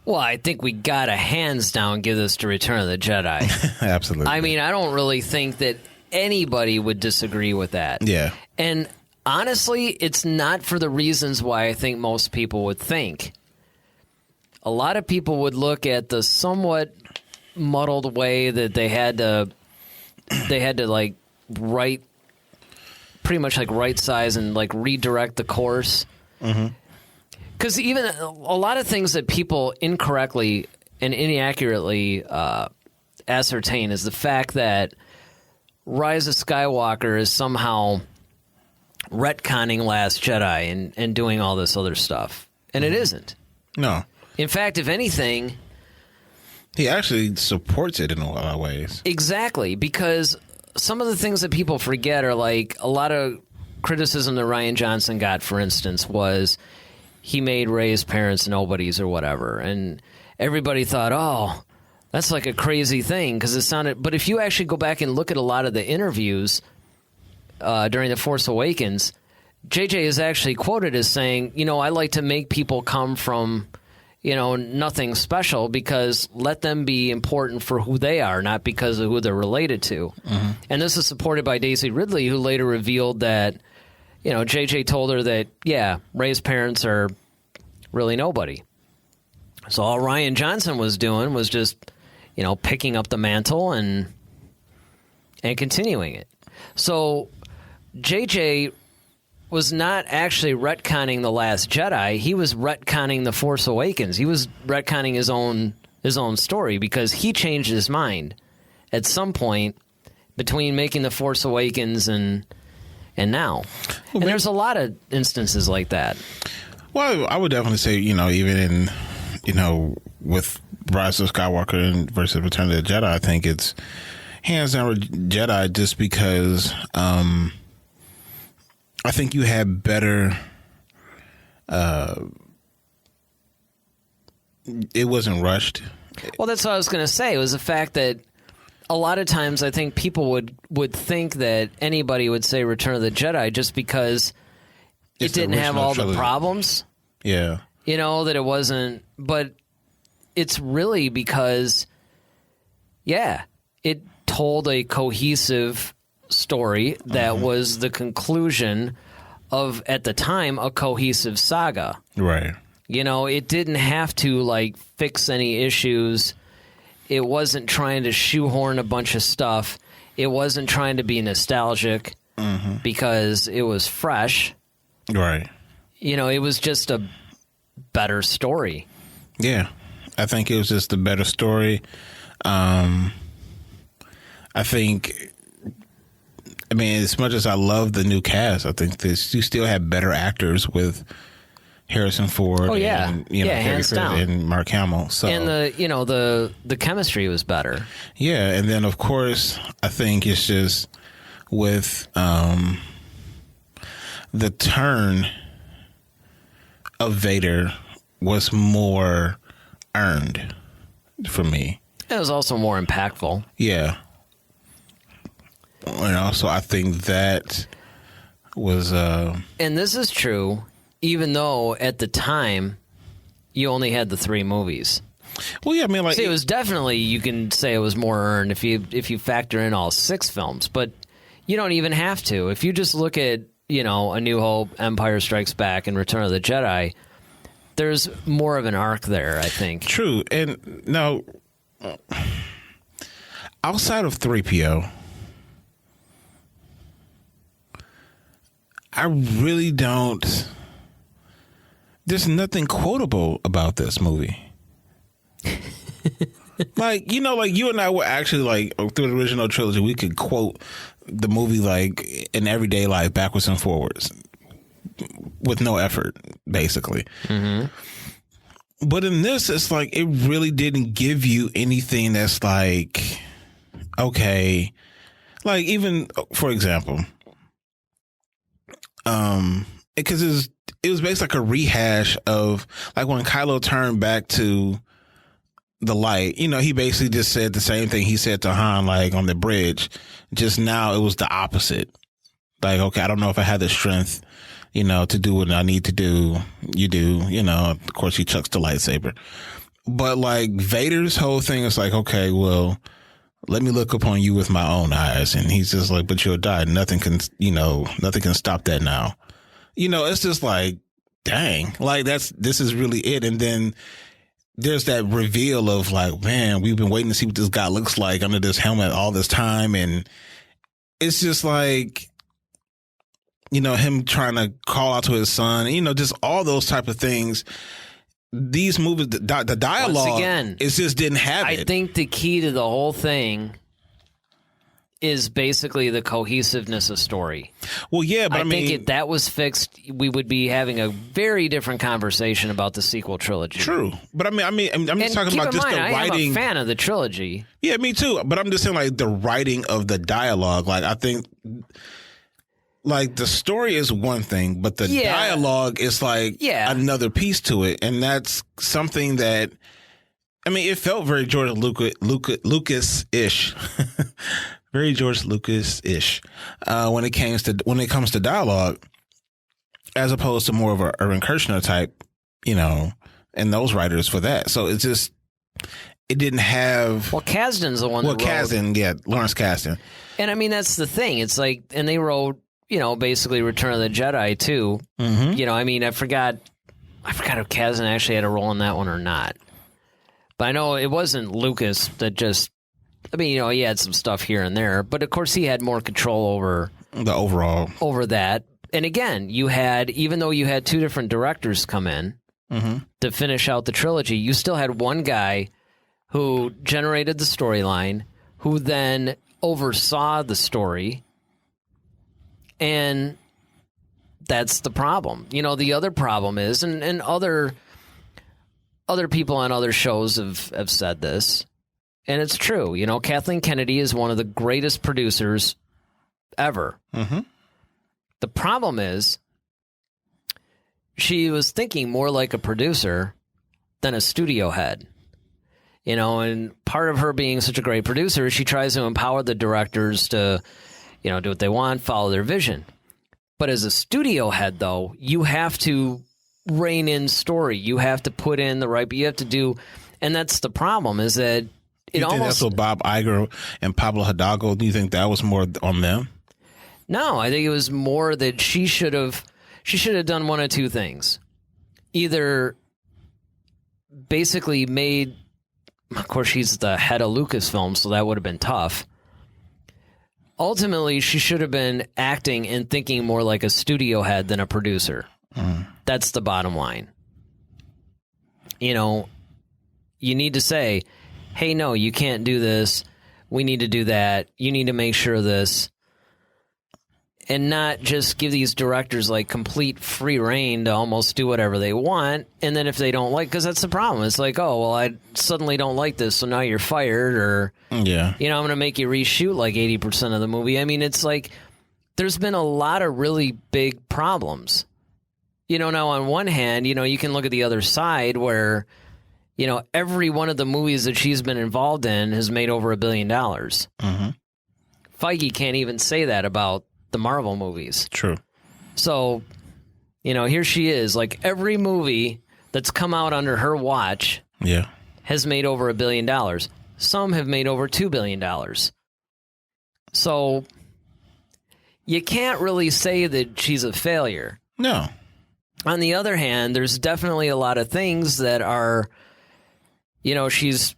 Well, I think we gotta hands down give this to Return of the Jedi. Absolutely. I mean, I don't really think that anybody would disagree with that. Yeah. And honestly, it's not for the reasons why I think most people would think. A lot of people would look at the somewhat muddled way that they had to like pretty much like right size and like redirect the course. Mm-hmm. Because even a lot of things that people incorrectly and inaccurately ascertain is the fact that Rise of Skywalker is somehow retconning Last Jedi and doing all this other stuff. And it isn't. No. In fact, if anything... He actually supports it in a lot of ways. Exactly, because some of the things that people forget are like a lot of criticism that Rian Johnson got, for instance, was... he made Rey's parents nobodies or whatever. And everybody thought, oh, that's like a crazy thing because it sounded... But if you actually go back and look at a lot of the interviews during The Force Awakens, JJ is actually quoted as saying, I like to make people come from, nothing special because let them be important for who they are, not because of who they're related to. Mm-hmm. And this is supported by Daisy Ridley, who later revealed that JJ told her that, Rey's parents are really nobody. So all Rian Johnson was doing was just, picking up the mantle and continuing it. So JJ was not actually retconning The Last Jedi. He was retconning The Force Awakens. He was retconning his own story because he changed his mind at some point between making The Force Awakens and now. And there's a lot of instances like that. Well, I would definitely say, even in, with Rise of Skywalker versus Return of the Jedi, I think it's hands down Jedi just because I think you had better... it wasn't rushed. Well, that's what I was going to say. It was the fact that a lot of times I think people would think that anybody would say Return of the Jedi just because it didn't have all the problems. Yeah. That it wasn't. But it's really because, it told a cohesive story that was the conclusion of, at the time, a cohesive saga. Right. It didn't have to, fix any issues. It wasn't trying to shoehorn a bunch of stuff. It wasn't trying to be nostalgic because it was fresh. Right. It was just a better story. Yeah. I think it was just a better story. I think, as much as I love the new cast, I think you still have better actors with Harrison Ford. Oh yeah, and, hands down, and Mark Hamill. So, and the chemistry was better. Yeah, and then of course I think it's just with the turn of Vader was more earned for me. It was also more impactful. Yeah. So I think that was... And this is true, even though at the time, you only had the 3 movies. Well, yeah, See, it was definitely, you can say it was more earned if you factor in all 6 films, but you don't even have to. If you just look at, A New Hope, Empire Strikes Back, and Return of the Jedi, there's more of an arc there, I think. True. And now, outside of 3PO, I really don't. There's nothing quotable about this movie. Like, you know, like you and I were actually like through the original trilogy, we could quote the movie like in everyday life backwards and forwards with no effort, basically. Mm-hmm. But in this, it's like it really didn't give you anything that's like, okay, like even for example, because it was basically like a rehash of like when Kylo turned back to the light, you know, he basically just said the same thing he said to Han, like on the bridge. Just now it was the opposite. Like, okay, I don't know if I have the strength, you know, to do what I need to do. You do, you know, of course he chucks the lightsaber. But like Vader's whole thing is like, okay, well, let me look upon you with my own eyes. And he's just like, but you'll die. Nothing can, you know, nothing can stop that now. You know, it's just like, dang, like this is really it. And then there's that reveal of like, man, we've been waiting to see what this guy looks like under this helmet all this time. And it's just like, you know, him trying to call out to his son, you know, just all those type of things. These movies, the dialogue, once again, it just didn't have it. I think the key to the whole thing is basically the cohesiveness of story. Well, yeah, but I mean, think if that was fixed, we would be having a very different conversation about the sequel trilogy. True, but I'm just talking about just the writing. I'm a fan of the trilogy. Yeah, me too. But I'm just saying, like the writing of the dialogue. Like I think, like the story is one thing, but the dialogue is like another piece to it, and that's something that. I mean, it felt very George Lucas-ish. Very George Lucas-ish when it comes to dialogue, as opposed to more of a Irvin Kershner type, you know, and those writers for that. So it's just it didn't have. Well, Kasdan's the one. Well, Kasdan, yeah, Lawrence Kasdan. And I mean, that's the thing. It's like, and they wrote, you know, basically Return of the Jedi too. Mm-hmm. You know, I mean, I forgot if Kasdan actually had a role in that one or not. But I know it wasn't Lucas that just. I mean, you know, he had some stuff here and there, but of course he had more control over the overall over that. And again, even though you had two different directors come in to finish out the trilogy, you still had one guy who generated the storyline, who then oversaw the story, and that's the problem. You know, the other problem is, and other people on other shows have said this. And it's true. You know, Kathleen Kennedy is one of the greatest producers ever. Mm-hmm. The problem is she was thinking more like a producer than a studio head. You know, and part of her being such a great producer is she tries to empower the directors to, you know, do what they want, follow their vision. But as a studio head, though, you have to rein in story. You have to put in the right, you have to do, and that's the problem is that you think that's what Bob Iger and Pablo Hidalgo, do you think that was more on them? No, I think it was more that she should have done one of two things. Either basically made, of course she's the head of Lucasfilm, so that would have been tough. Ultimately, she should have been acting and thinking more like a studio head than a producer. That's the bottom line. You know, you need to say, hey, no, you can't do this. We need to do that. You need to make sure of this. And not just give these directors like complete free reign to almost do whatever they want. And then if they don't like, because that's the problem. It's like, oh, well, I suddenly don't like this, so now you're fired. Or, you know, I'm going to make you reshoot like 80% of the movie. I mean, it's like there's been a lot of really big problems. You know, now on one hand, you know, you can look at the other side where, you know, every one of the movies that she's been involved in has made over $1 billion. Mm-hmm. Feige can't even say that about the Marvel movies. True. So, you know, here she is. Like every movie that's come out under her watch has made over $1 billion. Some have made over $2 billion. So you can't really say that she's a failure. No. On the other hand, there's definitely a lot of things that are, you know, she's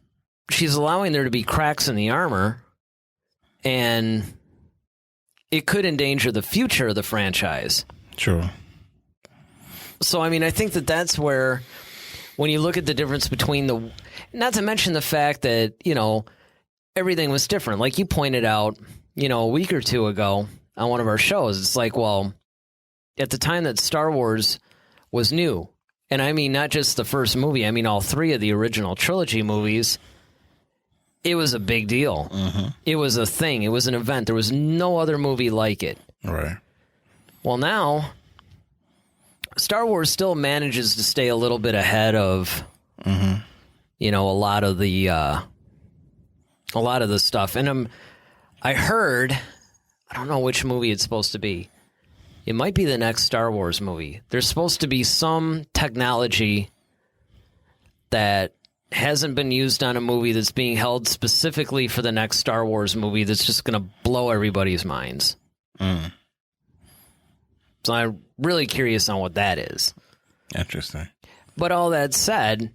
allowing there to be cracks in the armor and it could endanger the future of the franchise. True. So, I mean, I think that that's where, when you look at the difference between not to mention the fact that, everything was different. Like you pointed out, a week or two ago on one of our shows, it's like, well, at the time that Star Wars was new, and I mean, not just the first movie, I mean, all three of the original trilogy movies, it was a big deal. Mm-hmm. It was a thing. It was an event. There was no other movie like it. Right. Well, now Star Wars still manages to stay a little bit ahead of, a lot of the stuff. And I heard, I don't know which movie it's supposed to be. It might be the next Star Wars movie. There's supposed to be some technology that hasn't been used on a movie that's being held specifically for the next Star Wars movie that's just going to blow everybody's minds. Mm. So I'm really curious on what that is. Interesting. But all that said,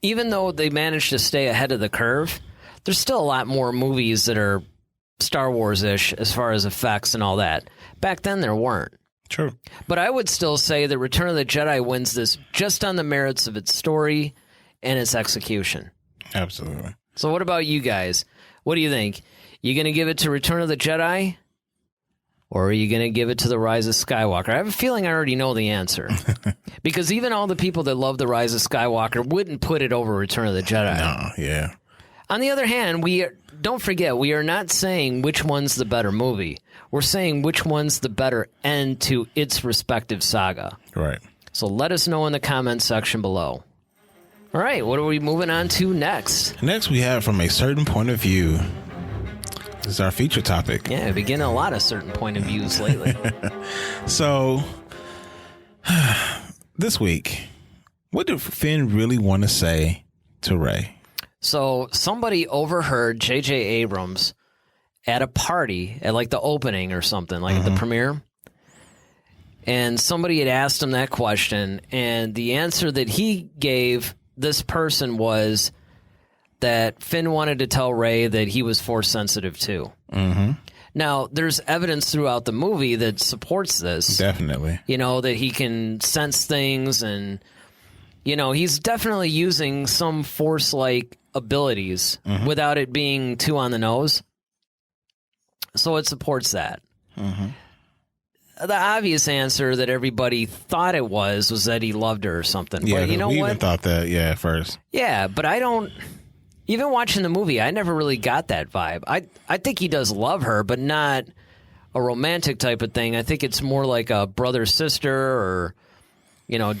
even though they managed to stay ahead of the curve, there's still a lot more movies that are Star Wars-ish as far as effects and all that. Back then, there weren't. True. But I would still say that Return of the Jedi wins this just on the merits of its story and its execution. Absolutely. So what about you guys? What do you think? You going to give it to Return of the Jedi? Or are you going to give it to The Rise of Skywalker? I have a feeling I already know the answer. Because even all the people that love The Rise of Skywalker wouldn't put it over Return of the Jedi. No, yeah. On the other hand, don't forget, we are not saying which one's the better movie. We're saying which one's the better end to its respective saga. Right. So let us know in the comments section below. All right, what are we moving on to next? Next, we have From a Certain Point of View. This is our feature topic. Yeah, we've been getting a lot of certain point of views lately. So, this week, what did Finn really want to say to Rey? So, somebody overheard J.J. Abrams at a party, at like the opening or something, like at the premiere. And somebody had asked him that question, and the answer that he gave this person was that Finn wanted to tell Rey that he was Force sensitive too. Mm-hmm. Now, there's evidence throughout the movie that supports this. Definitely. That he can sense things, and, he's definitely using some Force-like abilities without it being too on the nose. So it supports that. Mm-hmm. The obvious answer that everybody thought it was that he loved her or something. Yeah, but you know we what? even thought that, at first. Yeah, but I don't... Even watching the movie, I never really got that vibe. I think he does love her, but not a romantic type of thing. I think it's more like a brother-sister or,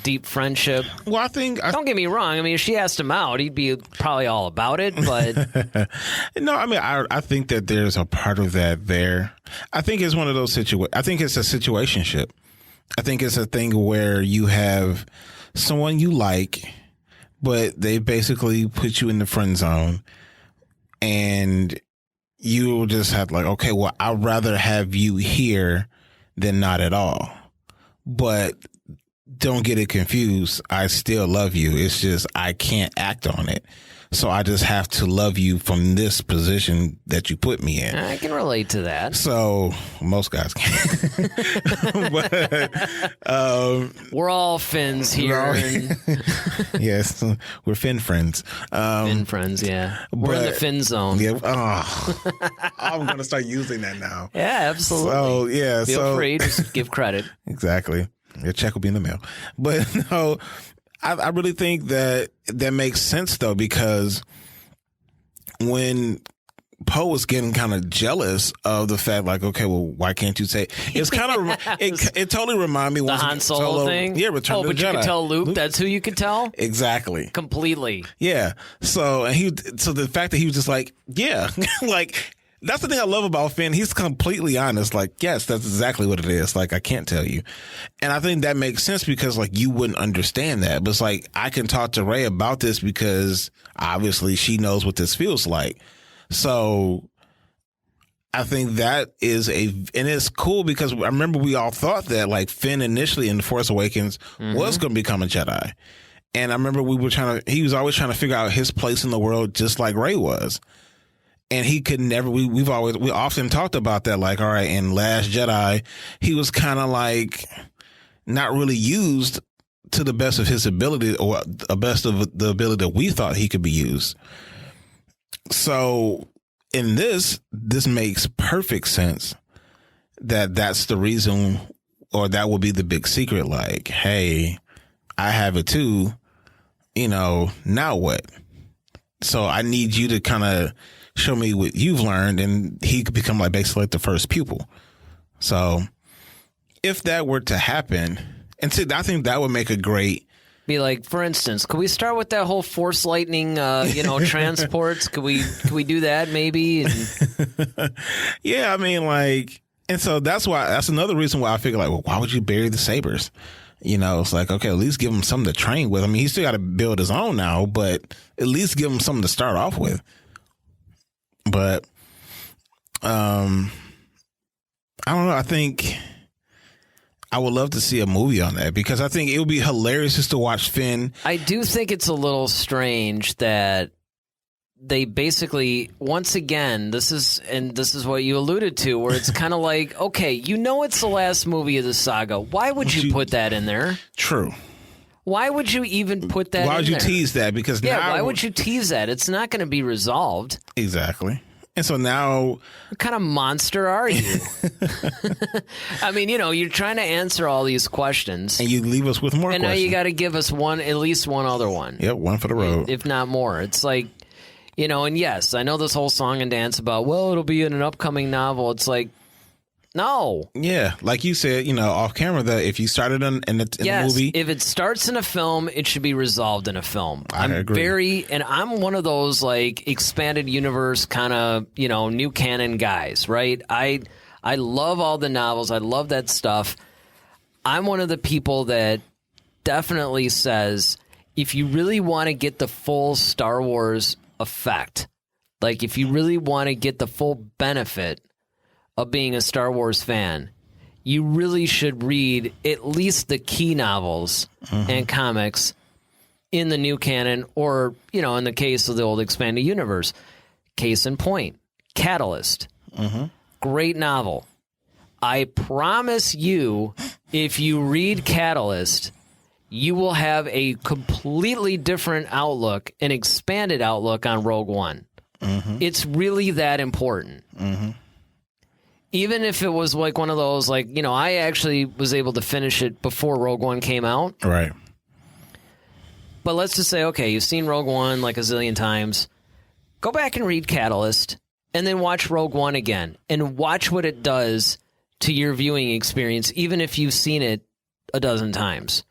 deep friendship. Well, I think... Don't get me wrong. I mean, if she asked him out, he'd be probably all about it, but... No, I mean, I think that there's a part of that there. I think it's one of those situations. I think it's a situationship. I think it's a thing where you have someone you like, but they basically put you in the friend zone, and you just have like, okay, well, I'd rather have you here than not at all. But don't get it confused. I still love you. It's just I can't act on it. So I just have to love you from this position that you put me in. I can relate to that. So most guys can. But, we're all Finns here. Yes, we're Finn friends. Finn friends, yeah. We're in the Finn zone. Yeah. I'm going to start using that now. Yeah, absolutely. So, yeah. Feel free. Just give credit. Exactly. Your check will be in the mail. But no, I really think that makes sense, though, because when Poe was getting kind of jealous of the fact, like, okay, well, why can't you say? It's kind of it totally reminded me the Han Solo thing. Yeah, Return of the Jedi. But you could tell Luke. That's who you could tell. Exactly. Completely. Yeah. So the fact that he was just like, yeah, like. That's the thing I love about Finn. He's completely honest. Like, yes, that's exactly what it is. Like, I can't tell you. And I think that makes sense because, like, you wouldn't understand that. But it's like, I can talk to Rey about this because obviously she knows what this feels like. So I think that is and it's cool because I remember we all thought that, like, Finn initially in The Force Awakens was going to become a Jedi. And I remember he was always trying to figure out his place in the world just like Rey was. And he could never. We often talked about that. Like, all right, in Last Jedi, he was kind of like not really used to the best of his ability, or the best of the ability that we thought he could be used. So in this makes perfect sense that's the reason, or that will be the big secret. Like, hey, I have it too. Now what? So I need you to kind of show me what you've learned, and he could become like basically like the first pupil. So if that were to happen, and see, I think that would make a great. Be like, for instance, could we start with that whole force lightning, transports? Could we do that maybe? And... Yeah, I mean, like, and so that's another reason why I figure like, well, why would you bury the sabers? It's like, okay, at least give him something to train with. I mean, he's still got to build his own now, but at least give him something to start off with. But, I don't know. I think I would love to see a movie on that, because I think it would be hilarious just to watch Finn. I do think it's a little strange that they basically, once again, this is what you alluded to, where it's kind of like, okay, it's the last movie of the saga. Why would you put that in there? True. Why would you even put that in there? Why would you tease that? Because why would you tease that? It's not going to be resolved. Exactly. And so now... What kind of monster are you? I mean, you're trying to answer all these questions. And you leave us with more questions. And now you got to give us at least one other one. Yep, one for the road. If not more. It's like, and yes, I know this whole song and dance about, well, it'll be in an upcoming novel. It's like, no. Yeah, like you said, off camera, that if you started in the movie, if it starts in a film, it should be resolved in a film. I agree. And I'm one of those like expanded universe kind of new canon guys, right? I love all the novels. I love that stuff. I'm one of the people that definitely says, if you really want to get the full Star Wars effect, like if you really want to get the full benefit of being a Star Wars fan, you really should read at least the key novels and comics in the new canon, or, in the case of the old expanded universe. Case in point, Catalyst. Great novel. I promise you, if you read Catalyst, you will have a completely different outlook, an expanded outlook on Rogue One. It's really that important. Even if it was like one of those, like, I actually was able to finish it before Rogue One came out. Right. But let's just say, okay, you've seen Rogue One like a zillion times. Go back and read Catalyst, and then watch Rogue One again, and watch what it does to your viewing experience, even if you've seen it a dozen times.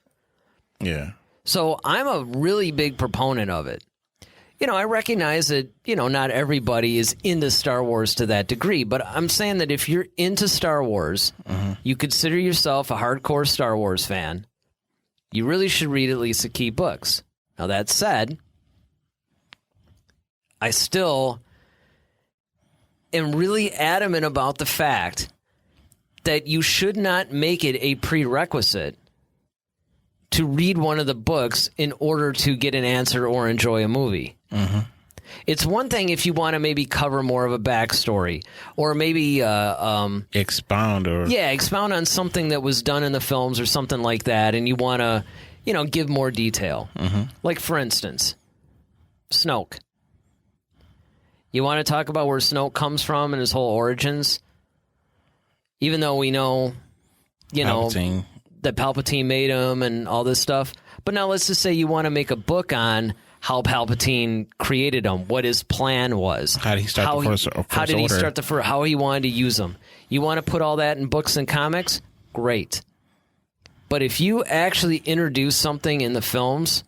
Yeah. So I'm a really big proponent of it. I recognize that, not everybody is into Star Wars to that degree, but I'm saying that if you're into Star Wars, you consider yourself a hardcore Star Wars fan, you really should read at least the key books. Now, that said, I still am really adamant about the fact that you should not make it a prerequisite to read one of the books in order to get an answer or enjoy a movie. It's one thing if you want to maybe cover more of a backstory, or maybe expound on something that was done in the films or something like that, and you want to, give more detail. Like, for instance, Snoke. You want to talk about where Snoke comes from and his whole origins? Even though we know, Palpatine. That Palpatine made him and all this stuff. But now let's just say you want to make a book on how Palpatine created him, what his plan was. How did he start the First Order? How did he start how he wanted to use them. You want to put all that in books and comics? Great. But if you actually introduce something in the films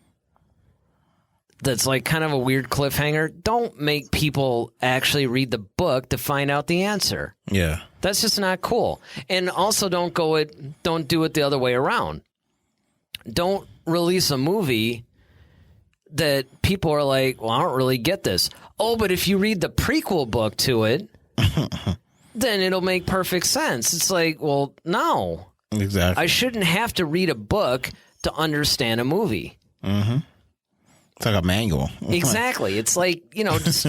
that's like kind of a weird cliffhanger, don't make people actually read the book to find out the answer. Yeah. That's just not cool. And also don't do it the other way around. Don't release a movie that people are like, well, I don't really get this. Oh, but if you read the prequel book to it, then it'll make perfect sense. It's like, well, no. Exactly. I shouldn't have to read a book to understand a movie. It's like a manual. Exactly. It's like, just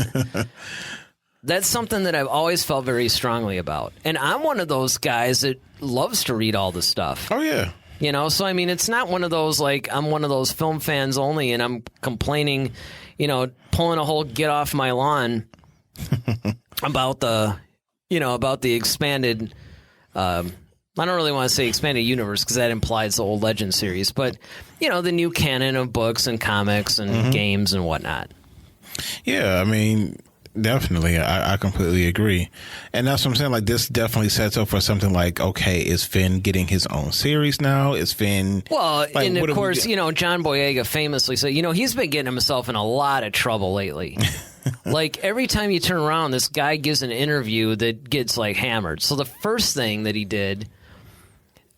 that's something that I've always felt very strongly about. And I'm one of those guys that loves to read all the stuff. Oh, yeah. You know, so I mean, it's not one of those, like, I'm one of those film fans only and I'm complaining, you know, pulling a whole get off my lawn about the expanded, I don't really want to say expanded universe because that implies the old Legend series, but, you know, the new canon of books and comics and games and whatnot. Yeah, I mean, definitely. I completely agree. And that's what I'm saying. Like, this definitely sets up for something like, okay, is Finn getting his own series now? Is Finn... Well, like, and of course, you know, John Boyega famously said, you know, he's been getting himself in a lot of trouble lately. Like, every time you turn around, this guy gives an interview that gets, like, hammered. So the first thing that he did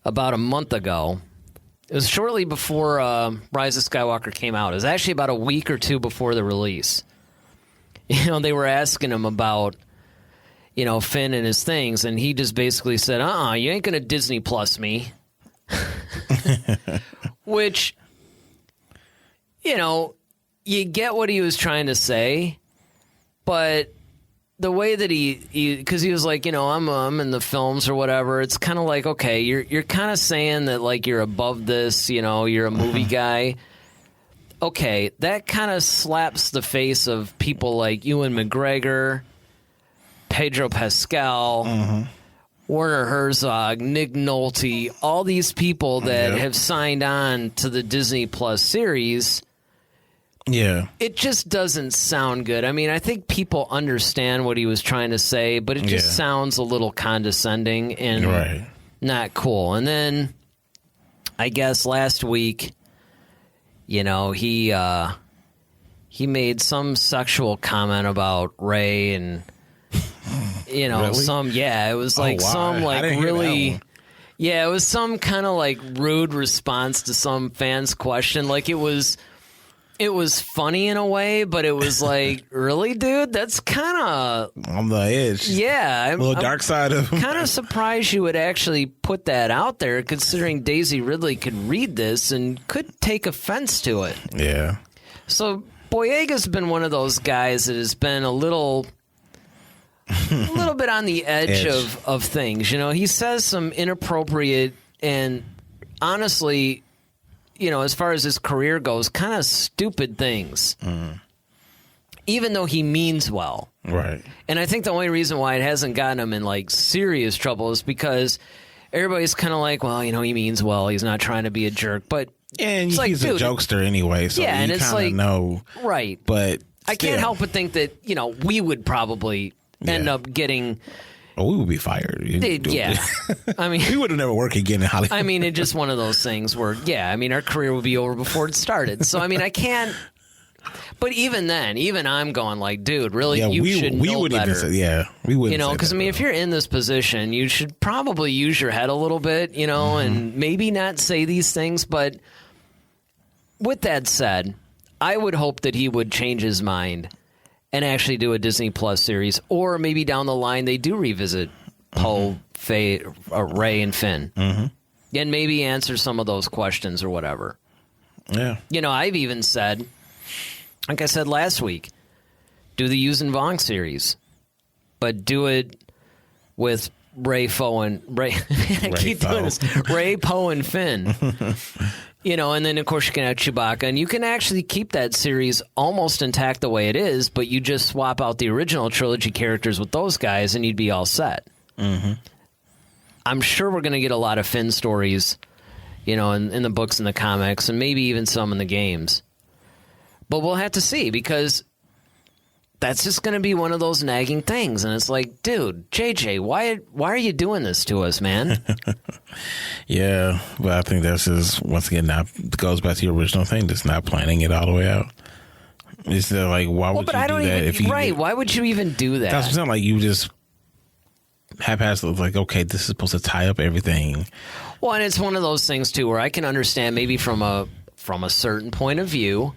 about a month ago, it was shortly before Rise of Skywalker came out. It was actually about a week or two before the release. You know, they were asking him about, you know, Finn and his things, and he just basically said, you ain't going to Disney Plus me. Which, you know, you get what he was trying to say, but the way that because he was like, you know, I'm in the films or whatever, it's kind of like, okay, you're kind of saying that, like, you're above this, you know, you're a movie guy. Okay, that kind of slaps the face of people like Ewan McGregor, Pedro Pascal, Werner Herzog, Nick Nolte, all these people that have signed on to the Disney Plus series. Yeah. It just doesn't sound good. I mean, I think people understand what he was trying to say, but it just sounds a little condescending and not cool. And then, I guess last week... You know, he made some sexual comment about Rey and, you know, really? It was like some, like, really, it was some kind of, like, rude response to some fan's question. Like, it was funny in a way, but it was like, really, dude? That's kind of... on the edge. Yeah. A little dark side of... kind of surprised you would actually put that out there, considering Daisy Ridley could read this and could take offense to it. Yeah. So Boyega's been one of those guys that has been a little bit on the edge. Of things. You know, he says some inappropriate and honestly... you know, as far as his career goes, kind of stupid things. Even though he means well. Right. And I think the only reason why it hasn't gotten him in, like, serious trouble is because everybody's kind of like, well, you know, he means well. He's not trying to be a jerk. But and it's he's like, a jokester anyway, so yeah, and you it's kind of like, know. Right. But I can't help but think that, you know, we would probably end up getting... Oh, we would be fired. Yeah. I mean, we would have never worked again in Hollywood. I mean, it's just one of those things where, I mean, our career would be over before it started. So, I mean, I can't. But even then, even I'm going like, dude, really, you should know better. We wouldn't. You know, because, I mean, if you're in this position, you should probably use your head a little bit, you know, and maybe not say these things. But with that said, I would hope that he would change his mind and actually do a Disney Plus series, or maybe down the line they do revisit Poe, Rey, and Finn, and maybe answer some of those questions or whatever. Yeah. You know, I've even said, like I said last week, do the Yuuzhan Vong series, but do it with Rey, Poe, and Finn. You know, and then, of course, you can have Chewbacca, and you can actually keep that series almost intact the way it is, but you just swap out the original trilogy characters with those guys, and you'd be all set. I'm sure we're going to get a lot of Finn stories, you know, in the books and the comics, and maybe even some in the games. But we'll have to see, because that's just going to be one of those nagging things. And it's like, dude, JJ, why are you doing this to us, man? Yeah, but I think that's just, once again, not goes back to your original thing, just not planning it all the way out. It's like, why would you do that? If you, why would you even do that? That's something like you just haphazardly, like, okay, this is supposed to tie up everything. Well, and it's one of those things, too, where I can understand maybe from a certain point of view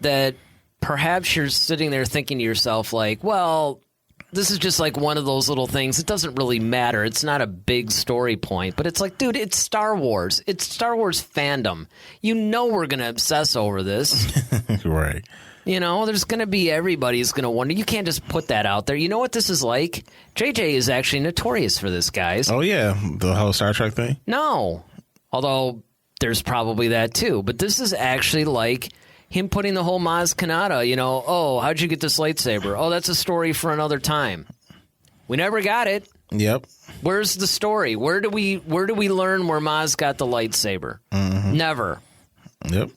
that perhaps you're sitting there thinking to yourself, like, well, this is just like one of those little things. It doesn't really matter. It's not a big story point. But it's like, dude, it's Star Wars. It's Star Wars fandom. You know we're going to obsess over this. Right. You know, there's going to be everybody's going to wonder. You can't just put that out there. You know what this is like? JJ is actually notorious for this, guys. Oh, yeah. The whole Star Trek thing? No. Although there's probably that too. But this is actually like him putting the whole Maz Kanata, you know, oh, how'd you get this lightsaber? Oh, that's a story for another time. We never got it. Yep. Where's the story? Where do we learn where Maz got the lightsaber? Mm-hmm. Never. Yep.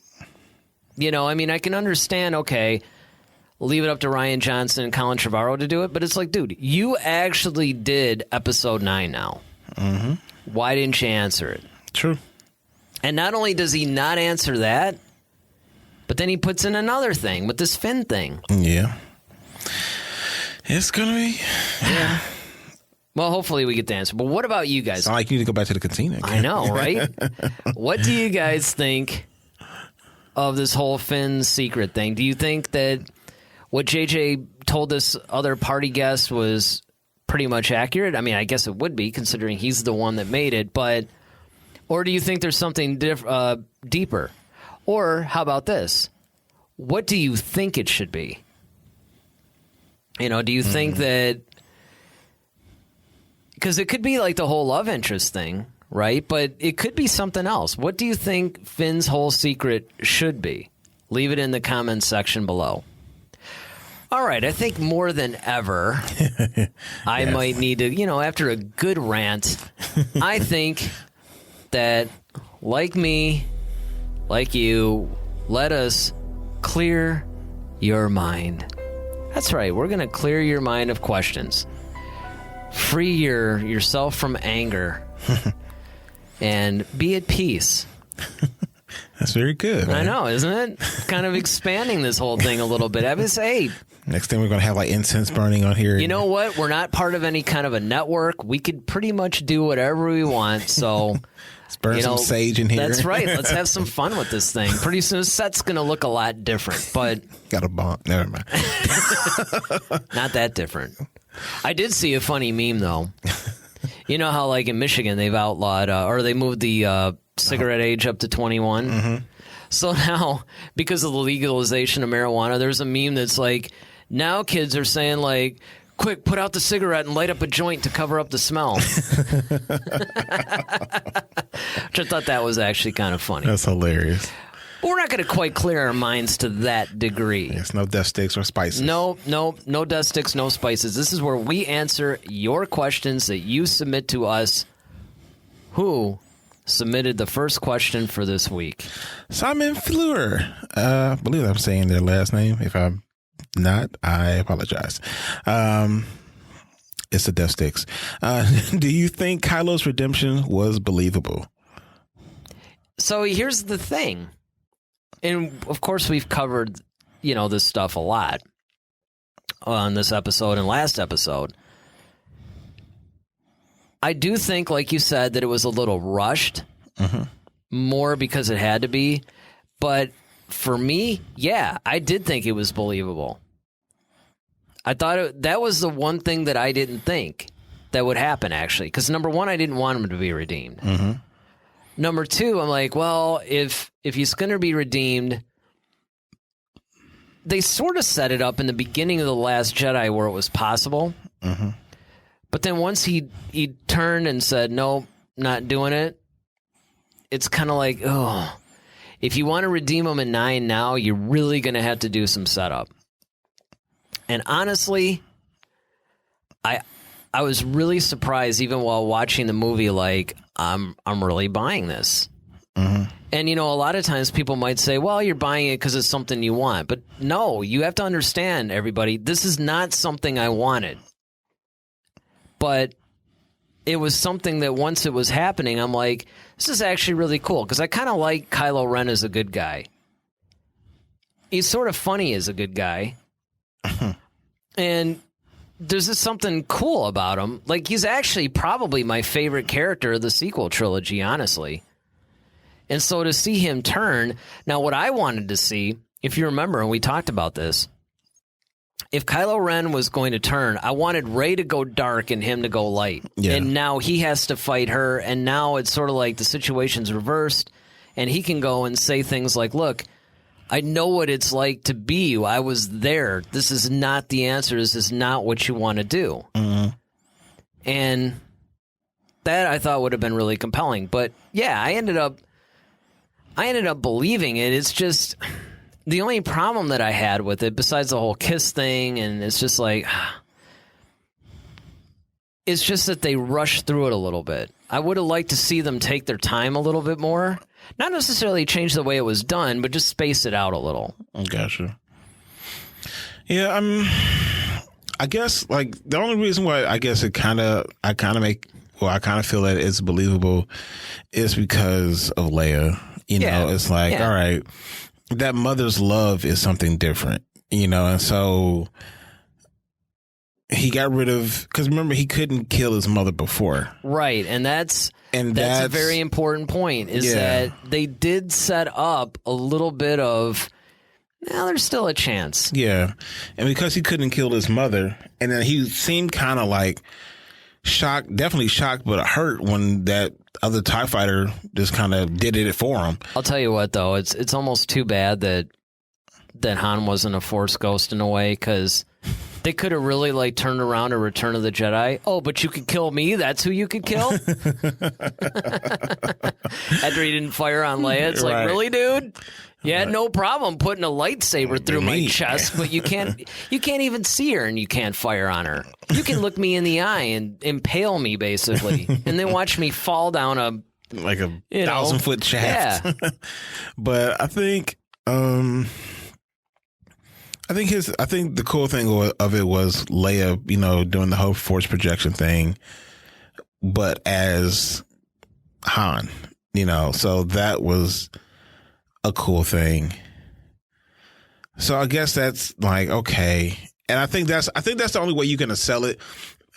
You know, I mean, I can understand, okay, leave it up to Rian Johnson and Colin Trevorrow to do it, but it's like, dude, you actually did episode 9 now. Mm-hmm. Why didn't you answer it? True. And not only does he not answer that, but then he puts in another thing with this Finn thing. Yeah. It's going to be... Yeah. Well, hopefully we get the answer. But what about you guys? Sound like you need to go back to the Cantina again. I know, right? What do you guys think of this whole Finn secret thing? Do you think that what JJ told this other party guest was pretty much accurate? I mean, I guess it would be, considering he's the one that made it. But, or do you think there's something deeper? Or how about this? What do you think it should be? You know, do you think that... Because it could be like the whole love interest thing, right? But it could be something else. What do you think Finn's whole secret should be? Leave it in the comments section below. All right, I think more than ever, I might need to, you know, after a good rant, I think that, like me, like you, let us clear your mind. That's right, we're going to clear your mind of questions. Free yourself from anger and be at peace. That's very good, man. I know, isn't it? Kind of expanding this whole thing a little bit. I would say, hey, next thing we're going to have like incense burning on here. You know what? We're not part of any kind of a network. We could pretty much do whatever we want. So let's burn some sage in here. That's right. Let's have some fun with this thing. Pretty soon the set's going to look a lot different, but got a bomb. Never mind. Not that different. I did see a funny meme, though. You know how, like, in Michigan, they've outlawed, or they moved the cigarette age up to 21? Mm-hmm. So now, because of the legalization of marijuana, there's a meme that's like, now kids are saying, like, quick, put out the cigarette and light up a joint to cover up the smell. Which I thought that was actually kind of funny. That's hilarious. But we're not going to quite clear our minds to that degree. There's no death sticks or spices. No death sticks, no spices. This is where we answer your questions that you submit to us. Who submitted the first question for this week? Simon Fleur. I believe I'm saying their last name. If I'm not, I apologize. It's the death sticks. Do you think Kylo's redemption was believable? So here's the thing. And, of course, we've covered, you know, this stuff a lot on this episode and last episode. I do think, like you said, that it was a little rushed, more because it had to be. But for me, yeah, I did think it was believable. I thought that was the one thing that I didn't think that would happen, actually. Because, number one, I didn't want him to be redeemed. Mm-hmm. Number two, I'm like, well, if he's going to be redeemed, they sort of set it up in the beginning of The Last Jedi where it was possible. Mm-hmm. But then once he turned and said, no, not doing it, it's kind of like, oh, if you want to redeem him in 9 now, you're really going to have to do some setup. And honestly, I was really surprised even while watching the movie, like, I'm really buying this. Mm-hmm. And, you know, a lot of times people might say, well, you're buying it because it's something you want. But no, you have to understand, everybody, this is not something I wanted. But it was something that once it was happening, I'm like, this is actually really cool. Because I kind of like Kylo Ren as a good guy. He's sort of funny as a good guy. And there's just something cool about him. Like, he's actually probably my favorite character of the sequel trilogy, honestly. And so to see him turn... Now, what I wanted to see, if you remember, and we talked about this, if Kylo Ren was going to turn, I wanted Rey to go dark and him to go light. Yeah. And now he has to fight her, and now it's sort of like the situation's reversed, and he can go and say things like, look, I know what it's like to be you. I was there. This is not the answer. This is not what you want to do. Mm-hmm. And that I thought would have been really compelling. But yeah, I ended up believing it. It's just the only problem that I had with it, besides the whole kiss thing, and it's just like, it's just that they rushed through it a little bit. I would have liked to see them take their time a little bit more. Not necessarily change the way it was done, but just space it out a little. Gotcha. Yeah, I guess like the only reason why I guess I kind of feel that it's believable is because of Leia. You know, it's like, all right, that mother's love is something different, you know, and so he got rid of, because remember, he couldn't kill his mother before. Right, and that's a very important point, is that they did set up a little bit of, now there's still a chance. Yeah, and because he couldn't kill his mother, and then he seemed kind of like shocked, definitely shocked, but hurt when that other TIE fighter just kind of did it for him. I'll tell you what, though, it's almost too bad that Han wasn't a Force ghost in a way, because they could have really like turned around a Return of the Jedi. Oh, but you could kill me? That's who you could kill? After he didn't fire on Leia, it's like, really, dude? You had no problem putting a lightsaber through my chest, but you can't even see her and you can't fire on her. You can look me in the eye and impale me, basically, and then watch me fall down a 1,000-foot shaft. Yeah. But I think the cool thing of it was Leia, you know, doing the whole Force projection thing, but as Han, you know, so that was a cool thing. So I guess that's like, okay. And I think that's the only way you're going to sell it,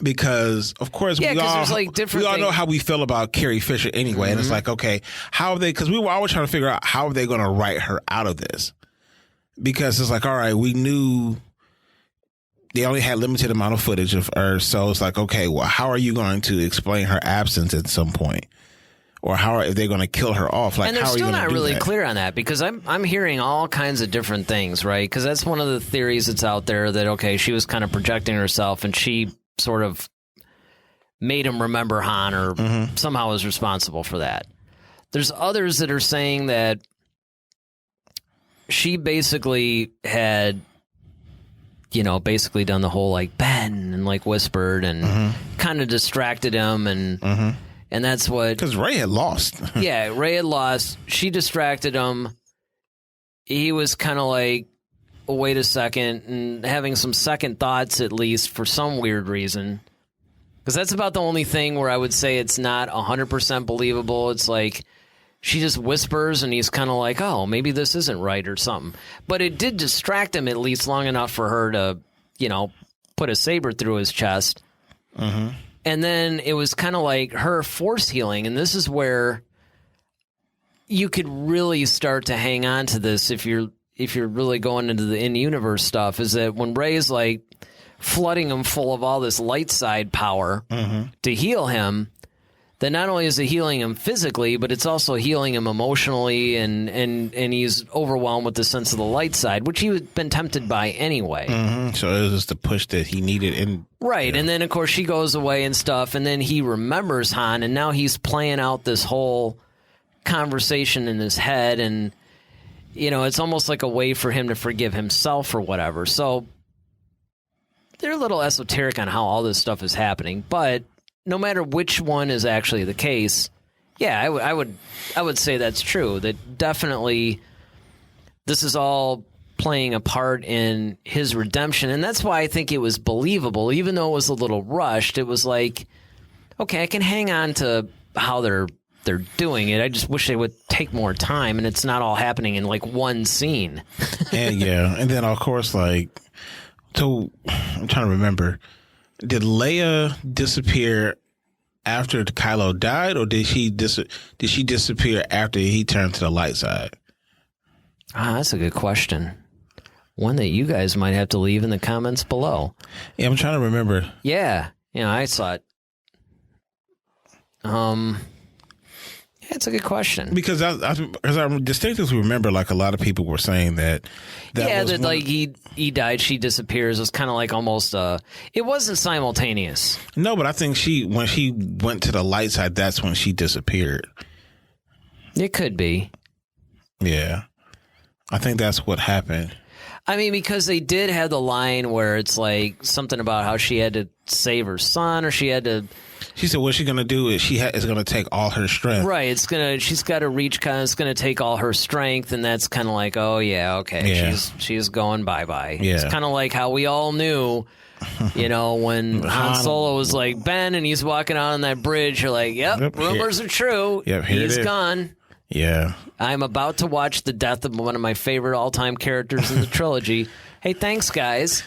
because of course we all know how we feel about Carrie Fisher anyway. Mm-hmm. And it's like, okay, how are they, because we were always trying to figure out how are they going to write her out of this, because it's like, all right, we knew they only had limited amount of footage of her. So it's like, okay, well, how are you going to explain her absence at some point? Or how are they going to kill her off? Like, and they're still not really clear on that, because I'm hearing all kinds of different things, right? Because that's one of the theories that's out there, that, okay, she was kind of projecting herself and she sort of made him remember Han, or somehow was responsible for that. There's others that are saying that she basically had, you know, basically done the whole like Ben and like whispered and kind of distracted him, and that's what... Because Rey had lost. Yeah, Rey had lost. She distracted him. He was kind of like, wait a second, and having some second thoughts, at least, for some weird reason. Because that's about the only thing where I would say it's not 100% believable. It's like, she just whispers, and he's kind of like, oh, maybe this isn't right or something. But it did distract him at least long enough for her to, you know, put a saber through his chest. And then it was kind of like her force healing, and this is where you could really start to hang on to this if you're really going into the in-universe stuff, is that when Rey's like flooding him full of all this light side power to heal him, then not only is it healing him physically, but it's also healing him emotionally, and he's overwhelmed with the sense of the light side, which he had been tempted by anyway. So it was just the push that he needed. Right, and then, of course, she goes away and stuff, and then he remembers Han, and now he's playing out this whole conversation in his head, and, you know, it's almost like a way for him to forgive himself or whatever. So they're a little esoteric on how all this stuff is happening, but no matter which one is actually the case, yeah, I would say that's true. That definitely this is all playing a part in his redemption, and that's why I think it was believable, even though it was a little rushed. It was like, okay, I can hang on to how they're doing it. I just wish they would take more time, and it's not all happening in like one scene. And then of course, like, so I'm trying to remember. Did Leia disappear after Kylo died, or did she disappear after he turned to the light side? That's a good question. One that you guys might have to leave in the comments below. Yeah, I'm trying to remember. Yeah, I saw it. Yeah, That's a good question. Because I distinctly remember, like, a lot of people were saying that was like he died, she disappears. It was kind of like almost it wasn't simultaneous. No, but I think when she went to the light side, that's when she disappeared. It could be. Yeah. I think that's what happened. I mean, because they did have the line where it's like something about how she had to save her son, or she had to. She said, "What she's gonna do is is gonna take all her strength." Right. She's got to reach. It's gonna take all her strength, and that's kind of like, oh yeah, okay, Yeah. she's going bye bye. Yeah. It's kind of like how we all knew. When Han Solo was like Ben, and he's walking out on that bridge, you're like, "Yep, rumors are true. Yep, here he's it is. gone." Yeah. I'm about to watch the death of one of my favorite all-time characters in the trilogy. Hey, thanks, guys.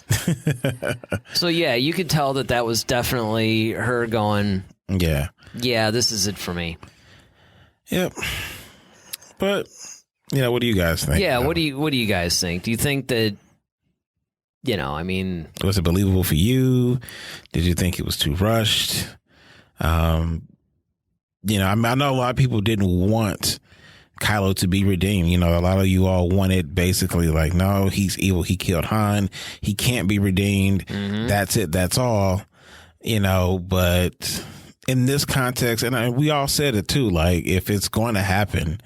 So, yeah, you could tell that was definitely her going, Yeah. yeah, this is it for me. Yep. But, what do you guys think? Yeah, what do you guys think? Do you think that, was it believable for you? Did you think it was too rushed? I know a lot of people didn't want Kylo to be redeemed. A lot of you all wanted basically like, no, he's evil. He killed Han. He can't be redeemed. Mm-hmm. That's it. That's all. But in this context, and we all said it too, like if it's going to happen,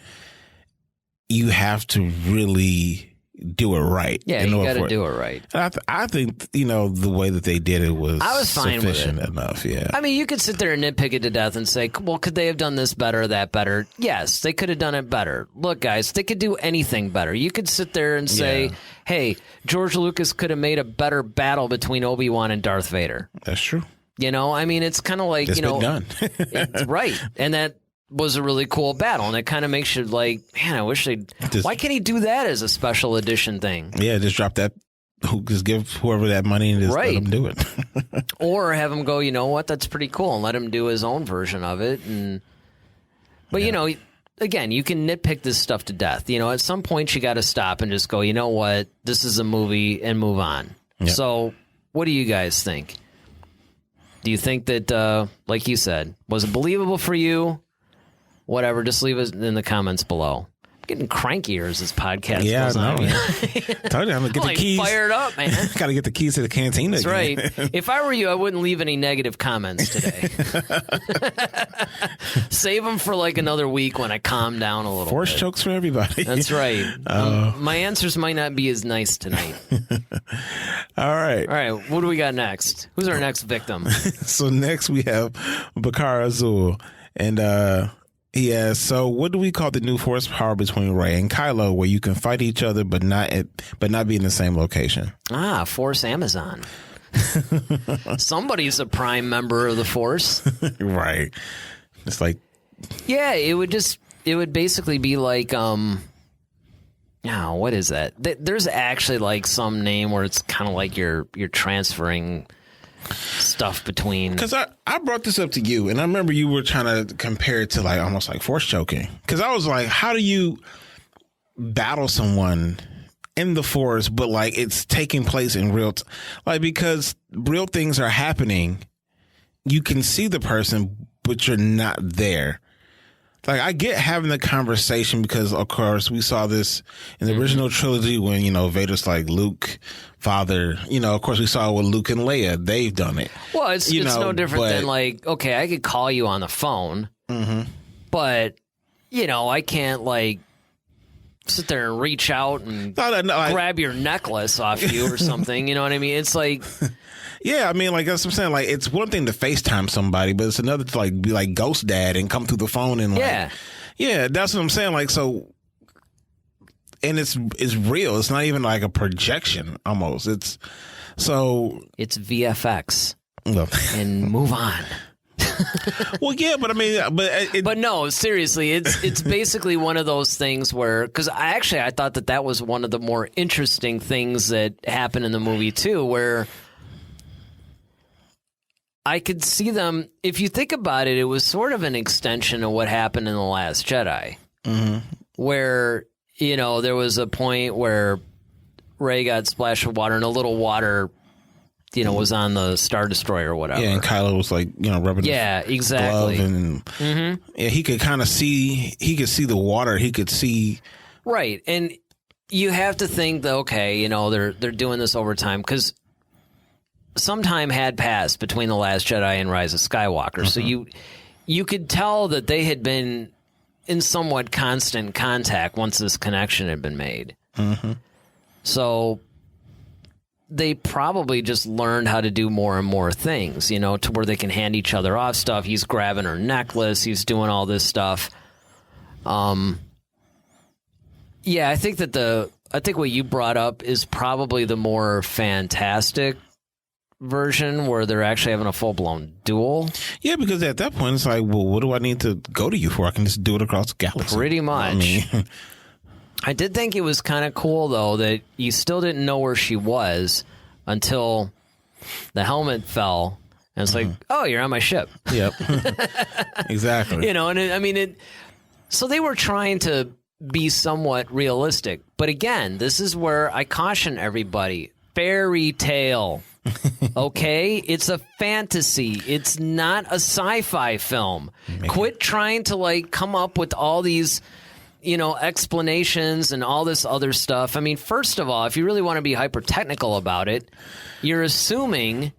you have to really do it right. Yeah, you got to do it right. I think, the way that they did it was fine sufficient with it. enough. Yeah. I mean, you could sit there and nitpick it to death and say, well, could they have done this better or that better? Yes, they could have done it better. Look, guys, they could do anything better. You could sit there and say, hey, George Lucas could have made a better battle between Obi-Wan and Darth Vader. That's true. It's kind of like, it's been done. It's right. And that was a really cool battle, and it kind of makes you like, man, I wish why can't he do that as a special edition thing? Yeah, just drop that, just give whoever that money and just let him do it. Or have him go, you know what, that's pretty cool, and let him do his own version of it. But again, you can nitpick this stuff to death. At some point you got to stop and just go, you know what, this is a movie, and move on. Yep. So what do you guys think? Do you think that, like you said, was it believable for you? Whatever, just leave it in the comments below. I'm getting crankier as this podcast goes on. Told you, I'm gonna get the keys. Fired up, man. Gotta get the keys to the cantina. That's right. If I were you, I wouldn't leave any negative comments today. Save them for like another week when I calm down a little Force bit. chokes for everybody. That's right. My answers might not be as nice tonight. All right. What do we got next? Who's our next victim? So next we have Bakar Azul. And he asks, so what do we call the new force power between Rey and Kylo where you can fight each other but not be in the same location? Force Amazon. Somebody's a prime member of the Force. Right. It's like, yeah, it would basically be like what is that? There's actually like some name where it's kind of like you're transferring stuff between, because I brought this up to you, and I remember you were trying to compare it to like almost like force choking, because I was like, how do you battle someone in the force but like it's taking place in real because real things are happening, you can see the person but you're not there. Like, I get having the conversation because, of course, we saw this in the original trilogy when, Vader's like, Luke, father. Of course, we saw it with Luke and Leia. They've done it. Well, it's no different than like, okay, I could call you on the phone, but, I can't like sit there and reach out and grab your necklace off you or something. You know what I mean? It's like... Yeah, I mean, like, that's what I'm saying. Like, it's one thing to FaceTime somebody, but it's another to, like, be like Ghost Dad and come through the phone and, like... Yeah, that's what I'm saying. Like, so... And it's real. It's not even, like, a projection, almost. It's VFX. Well, and move on. Well, yeah, but I mean... But no, seriously, it's basically one of those things where... Because I thought that was one of the more interesting things that happened in the movie, too, where... I could see them, if you think about it, it was sort of an extension of what happened in The Last Jedi. Mm-hmm. Where, there was a point where Rey got splashed with water and a little water Mm-hmm. was on the Star Destroyer or whatever. Yeah, and Kylo was like, rubbing his exactly. glove, and yeah, he could kind of see. He could see the water. He could see. Right, and you have to think that they're doing this over time because some time had passed between The Last Jedi and Rise of Skywalker, so you could tell that they had been in somewhat constant contact once this connection had been made. Mm-hmm. So they probably just learned how to do more and more things, to where they can hand each other off stuff. He's grabbing her necklace. He's doing all this stuff. Yeah, I think what you brought up is probably the more fantastic version where they're actually having a full-blown duel. Yeah, because at that point, it's like, well, what do I need to go to you for? I can just do it across the galaxy. Pretty much. I did think it was kind of cool, though, that you still didn't know where she was until the helmet fell. And it's like, oh, you're on my ship. Yep. Exactly. So they were trying to be somewhat realistic. But again, this is where I caution everybody. Fairy tale. Okay? It's a fantasy. It's not a sci-fi film. Quit trying to, come up with all these explanations and all this other stuff. I mean, first of all, if you really want to be hyper technical about it, you're assuming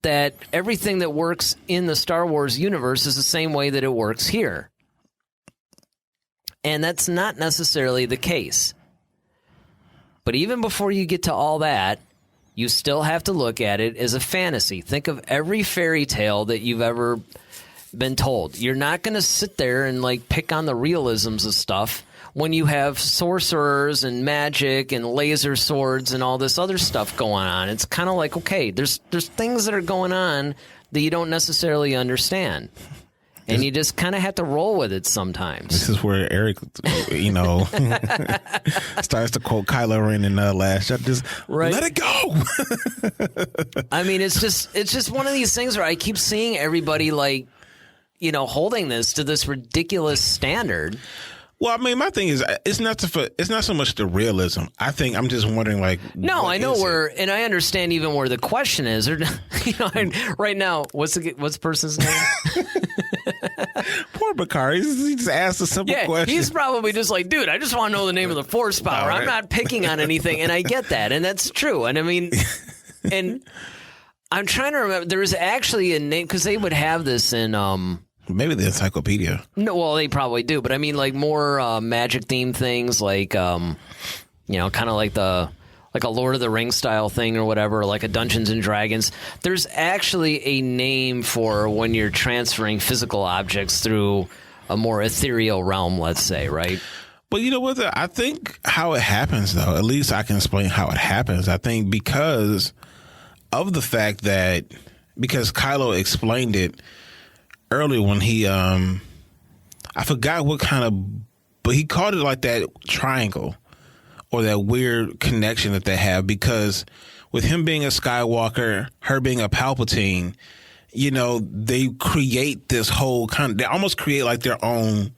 that everything that works in the Star Wars universe is the same way that it works here. And that's not necessarily the case. But even before you get to all that, you still have to look at it as a fantasy. Think of every fairy tale that you've ever been told. You're not going to sit there and pick on the realisms of stuff when you have sorcerers and magic and laser swords and all this other stuff going on. It's kind of like, okay, there's things that are going on that you don't necessarily understand. And you just kind of have to roll with it sometimes. This is where Eric, starts to quote Kylo Ren in Last Jedi. Just let it go. I mean, it's just one of these things where I keep seeing everybody holding this to this ridiculous standard. Well, I mean, my thing is, it's not so much the realism. I think I'm just wondering, No, I know and I understand even where the question is. Or, right now, what's the person's name? Poor Bakari. He just asked a simple question. He's probably just like, dude, I just want to know the name of the Force power. Right. I'm not picking on anything, and I get that, and that's true. And I mean, and I'm trying to remember. There was actually a name because they would have this in. Maybe the encyclopedia. No, well, they probably do, but I mean, more magic themed things, kind of like a Lord of the Rings style thing or whatever, like a Dungeons and Dragons. There's actually a name for when you're transferring physical objects through a more ethereal realm, let's say, right? But you know what? I think how it happens, though, at least I can explain how it happens. I think because of the fact because Kylo explained it earlier when he, I forgot what kind of, but he called it like that triangle or that weird connection that they have, because with him being a Skywalker, her being a Palpatine, they create this whole they almost create their own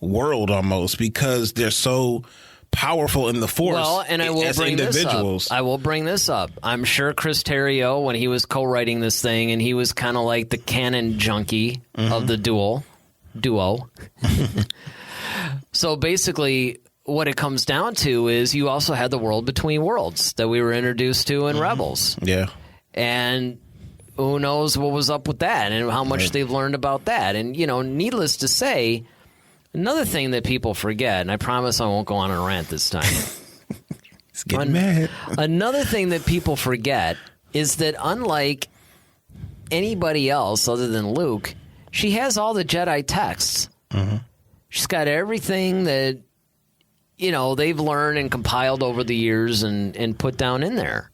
world almost, because they're so powerful in the Force. Well, and I will bring individuals. This up. I will bring this up. I'm sure Chris Terrio, when he was co-writing this thing, and he was kind of like the canon junkie of the duo. So basically, what it comes down to is you also had the world between worlds that we were introduced to in Rebels. Yeah. And who knows what was up with that and how much they've learned about that. And, needless to say, another thing that people forget, and I promise I won't go on a rant this time. It's getting mad. Another thing that people forget is that unlike anybody else other than Luke, she has all the Jedi texts. Mm-hmm. She's got everything that, they've learned and compiled over the years and put down in there.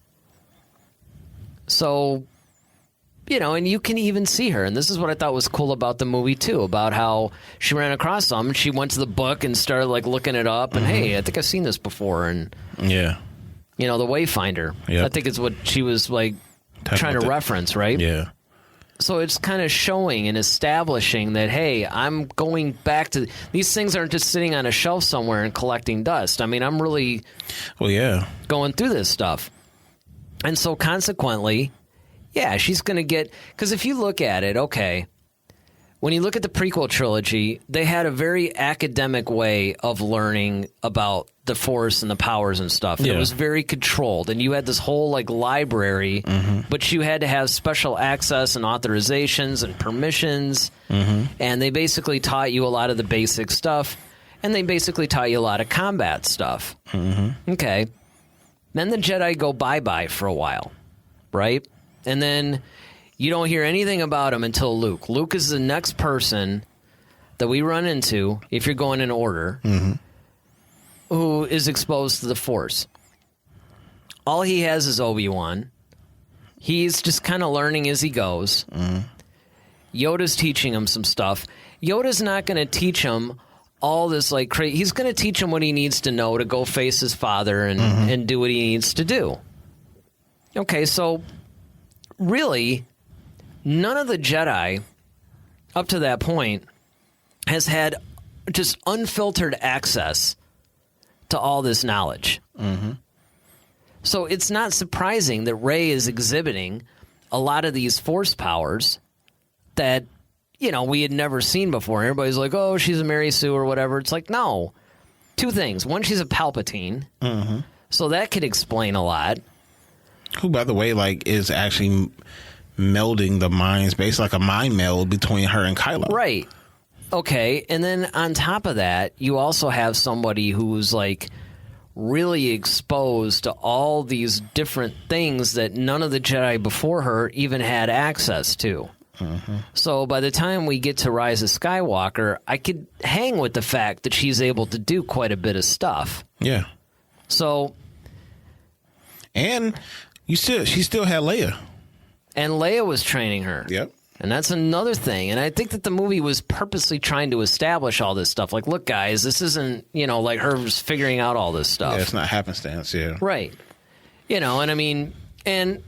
So, and you can even see her. And this is what I thought was cool about the movie, too, about how she ran across some. She went to the book and started, looking it up. And, hey, I think I've seen this before. And, yeah. The Wayfinder. Yep. I think it's what she was, trying to reference, right? Yeah. So it's kind of showing and establishing that, hey, I'm going back to... These things aren't just sitting on a shelf somewhere and collecting dust. I mean, I'm really going through this stuff. And so consequently, Yeah, she's going to get... Because if you look at it, okay, when you look at the prequel trilogy, they had a very academic way of learning about the Force and the powers and stuff. And it was very controlled, and you had this whole like library, but you had to have special access and authorizations and permissions, and they basically taught you a lot of the basic stuff, and they basically taught you a lot of combat stuff. Okay. Then the Jedi go bye-bye for a while, right? And then you don't hear anything about them until Luke. Luke is the next person that we run into, if you're going in order, who is exposed to the Force. All he has is Obi-Wan. He's just kind of learning as he goes. Yoda's teaching him some stuff. Yoda's not going to teach him all this like crazy. He's going to teach him what he needs to know to go face his father and do what he needs to do. Okay, so really, none of the Jedi up to that point has had just unfiltered access to all this knowledge. So it's not surprising that Rey is exhibiting a lot of these Force powers that, you know, we had never seen before. Everybody's like, oh, she's a Mary Sue or whatever. It's like, no. Two things. One, she's a Palpatine. So that could explain a lot. Who, by the way, like, is actually melding the minds, basically like a mind meld between her and Kylo. Right. Okay. And then on top of that, you also have somebody who's like really exposed to all these different things that none of the Jedi before her even had access to. So by the time we get to Rise of Skywalker, I could hang with the fact that she's able to do quite a bit of stuff. Yeah. So, and she still had Leia. And Leia was training her. Yep. And that's another thing. And I think that the movie was purposely trying to establish all this stuff. Like, look, guys, this isn't, you know, like her just figuring out all this stuff. Yeah, it's not happenstance, yeah. Right. You know, and I mean, and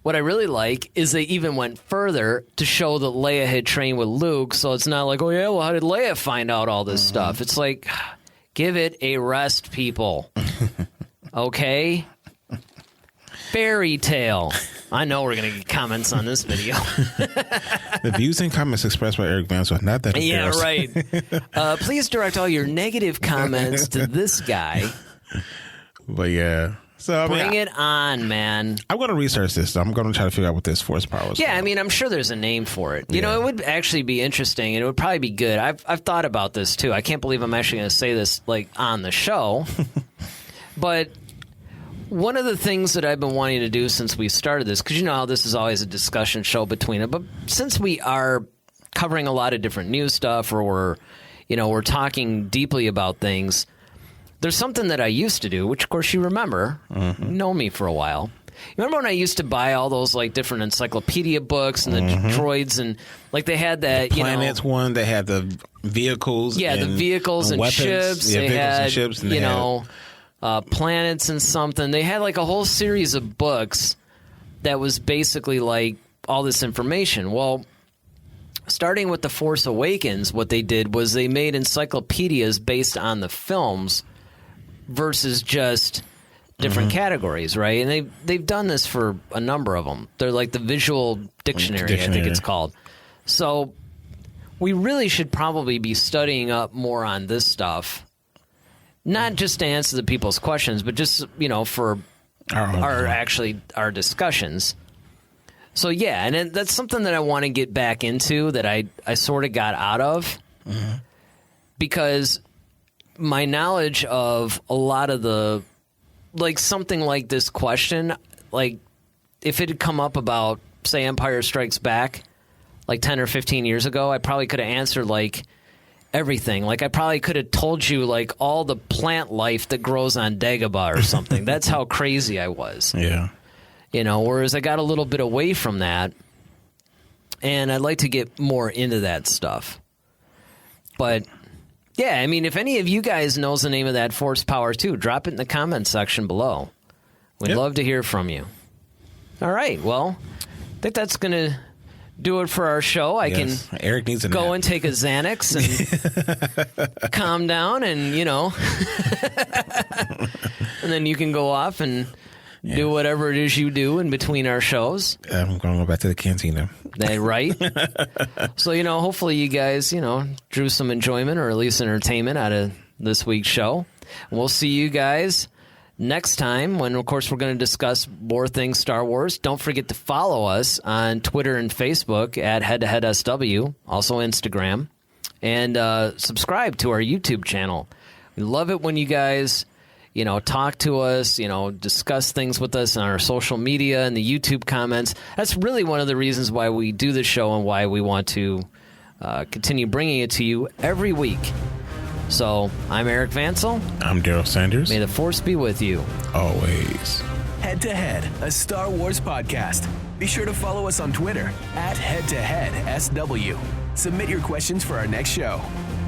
what I really like is they even went further to show that Leia had trained with Luke. So it's not like, oh, yeah, well, how did Leia find out all this stuff? It's like, give it a rest, people. Okay? Fairy tale. I know we're going to get comments on this video. The views and comments expressed by Eric Vance are not that embarrassing. Yeah, right. Please direct all your negative comments to this guy. But yeah. So Bring it on, man. I'm going to research this. I'm going to try to figure out what this Force power is. Yeah, I mean, I'm sure there's a name for it. You know, it would actually be interesting, and it would probably be good. I've thought about this, too. I can't believe I'm actually going to say this, like, on the show. But one of the things that I've been wanting to do since we started this, because you know how this is always a discussion show between it, but since we are covering a lot of different news stuff, or we're talking deeply about things, there's something that I used to do, which of course you remember. You know me for a while. You remember when I used to buy all those like different encyclopedia books and the droids, and like they had that the planets one, they had the vehicles, the vehicles and weapons. ships. Yeah, they vehicles had and ships, and planets and something. They had like a whole series of books that was basically like all this information. Well, starting with The Force Awakens, what they did was they made encyclopedias based on the films versus just different categories, right? And they've done this for a number of them. They're like the visual dictionary, I think it's called. So we really should probably be studying up more on this stuff. Not just to answer the people's questions, but just, for our discussions. So, yeah, and that's something that I want to get back into that I sort of got out of. Because my knowledge of a lot of the, like something like this question, like if it had come up about, say, Empire Strikes Back, like 10 or 15 years ago, I probably could have answered, like, everything. Like I probably could have told you like all the plant life that grows on Dagobah or something. That's how crazy I was. Yeah. Whereas I got a little bit away from that, and I'd like to get more into that stuff. But yeah, I mean, if any of you guys knows the name of that Force power too, drop it in the comments section below. We'd love to hear from you. All right. Well, I think that's going to do it for our show. Eric needs a go nap. and take a Xanax and calm down, and and then you can go off and do whatever it is you do in between our shows. I'm going to go back to the cantina. Right? So, hopefully you guys, drew some enjoyment or at least entertainment out of this week's show. We'll see you guys next time when, of course, we're going to discuss more things Star Wars. Don't forget to follow us on Twitter and Facebook at HeadToHeadSW, also Instagram, and subscribe to our YouTube channel. We love it when you guys, talk to us, discuss things with us on our social media and the YouTube comments. That's really one of the reasons why we do the show and why we want to continue bringing it to you every week. So, I'm Eric Vansel. I'm Daryl Sanders. May the Force be with you. Always. Head to Head, a Star Wars podcast. Be sure to follow us on Twitter at HeadToHeadSW. Submit your questions for our next show.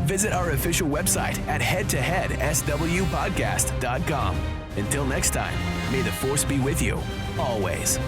Visit our official website at headtoheadswpodcast.com. Until next time, may the Force be with you, always.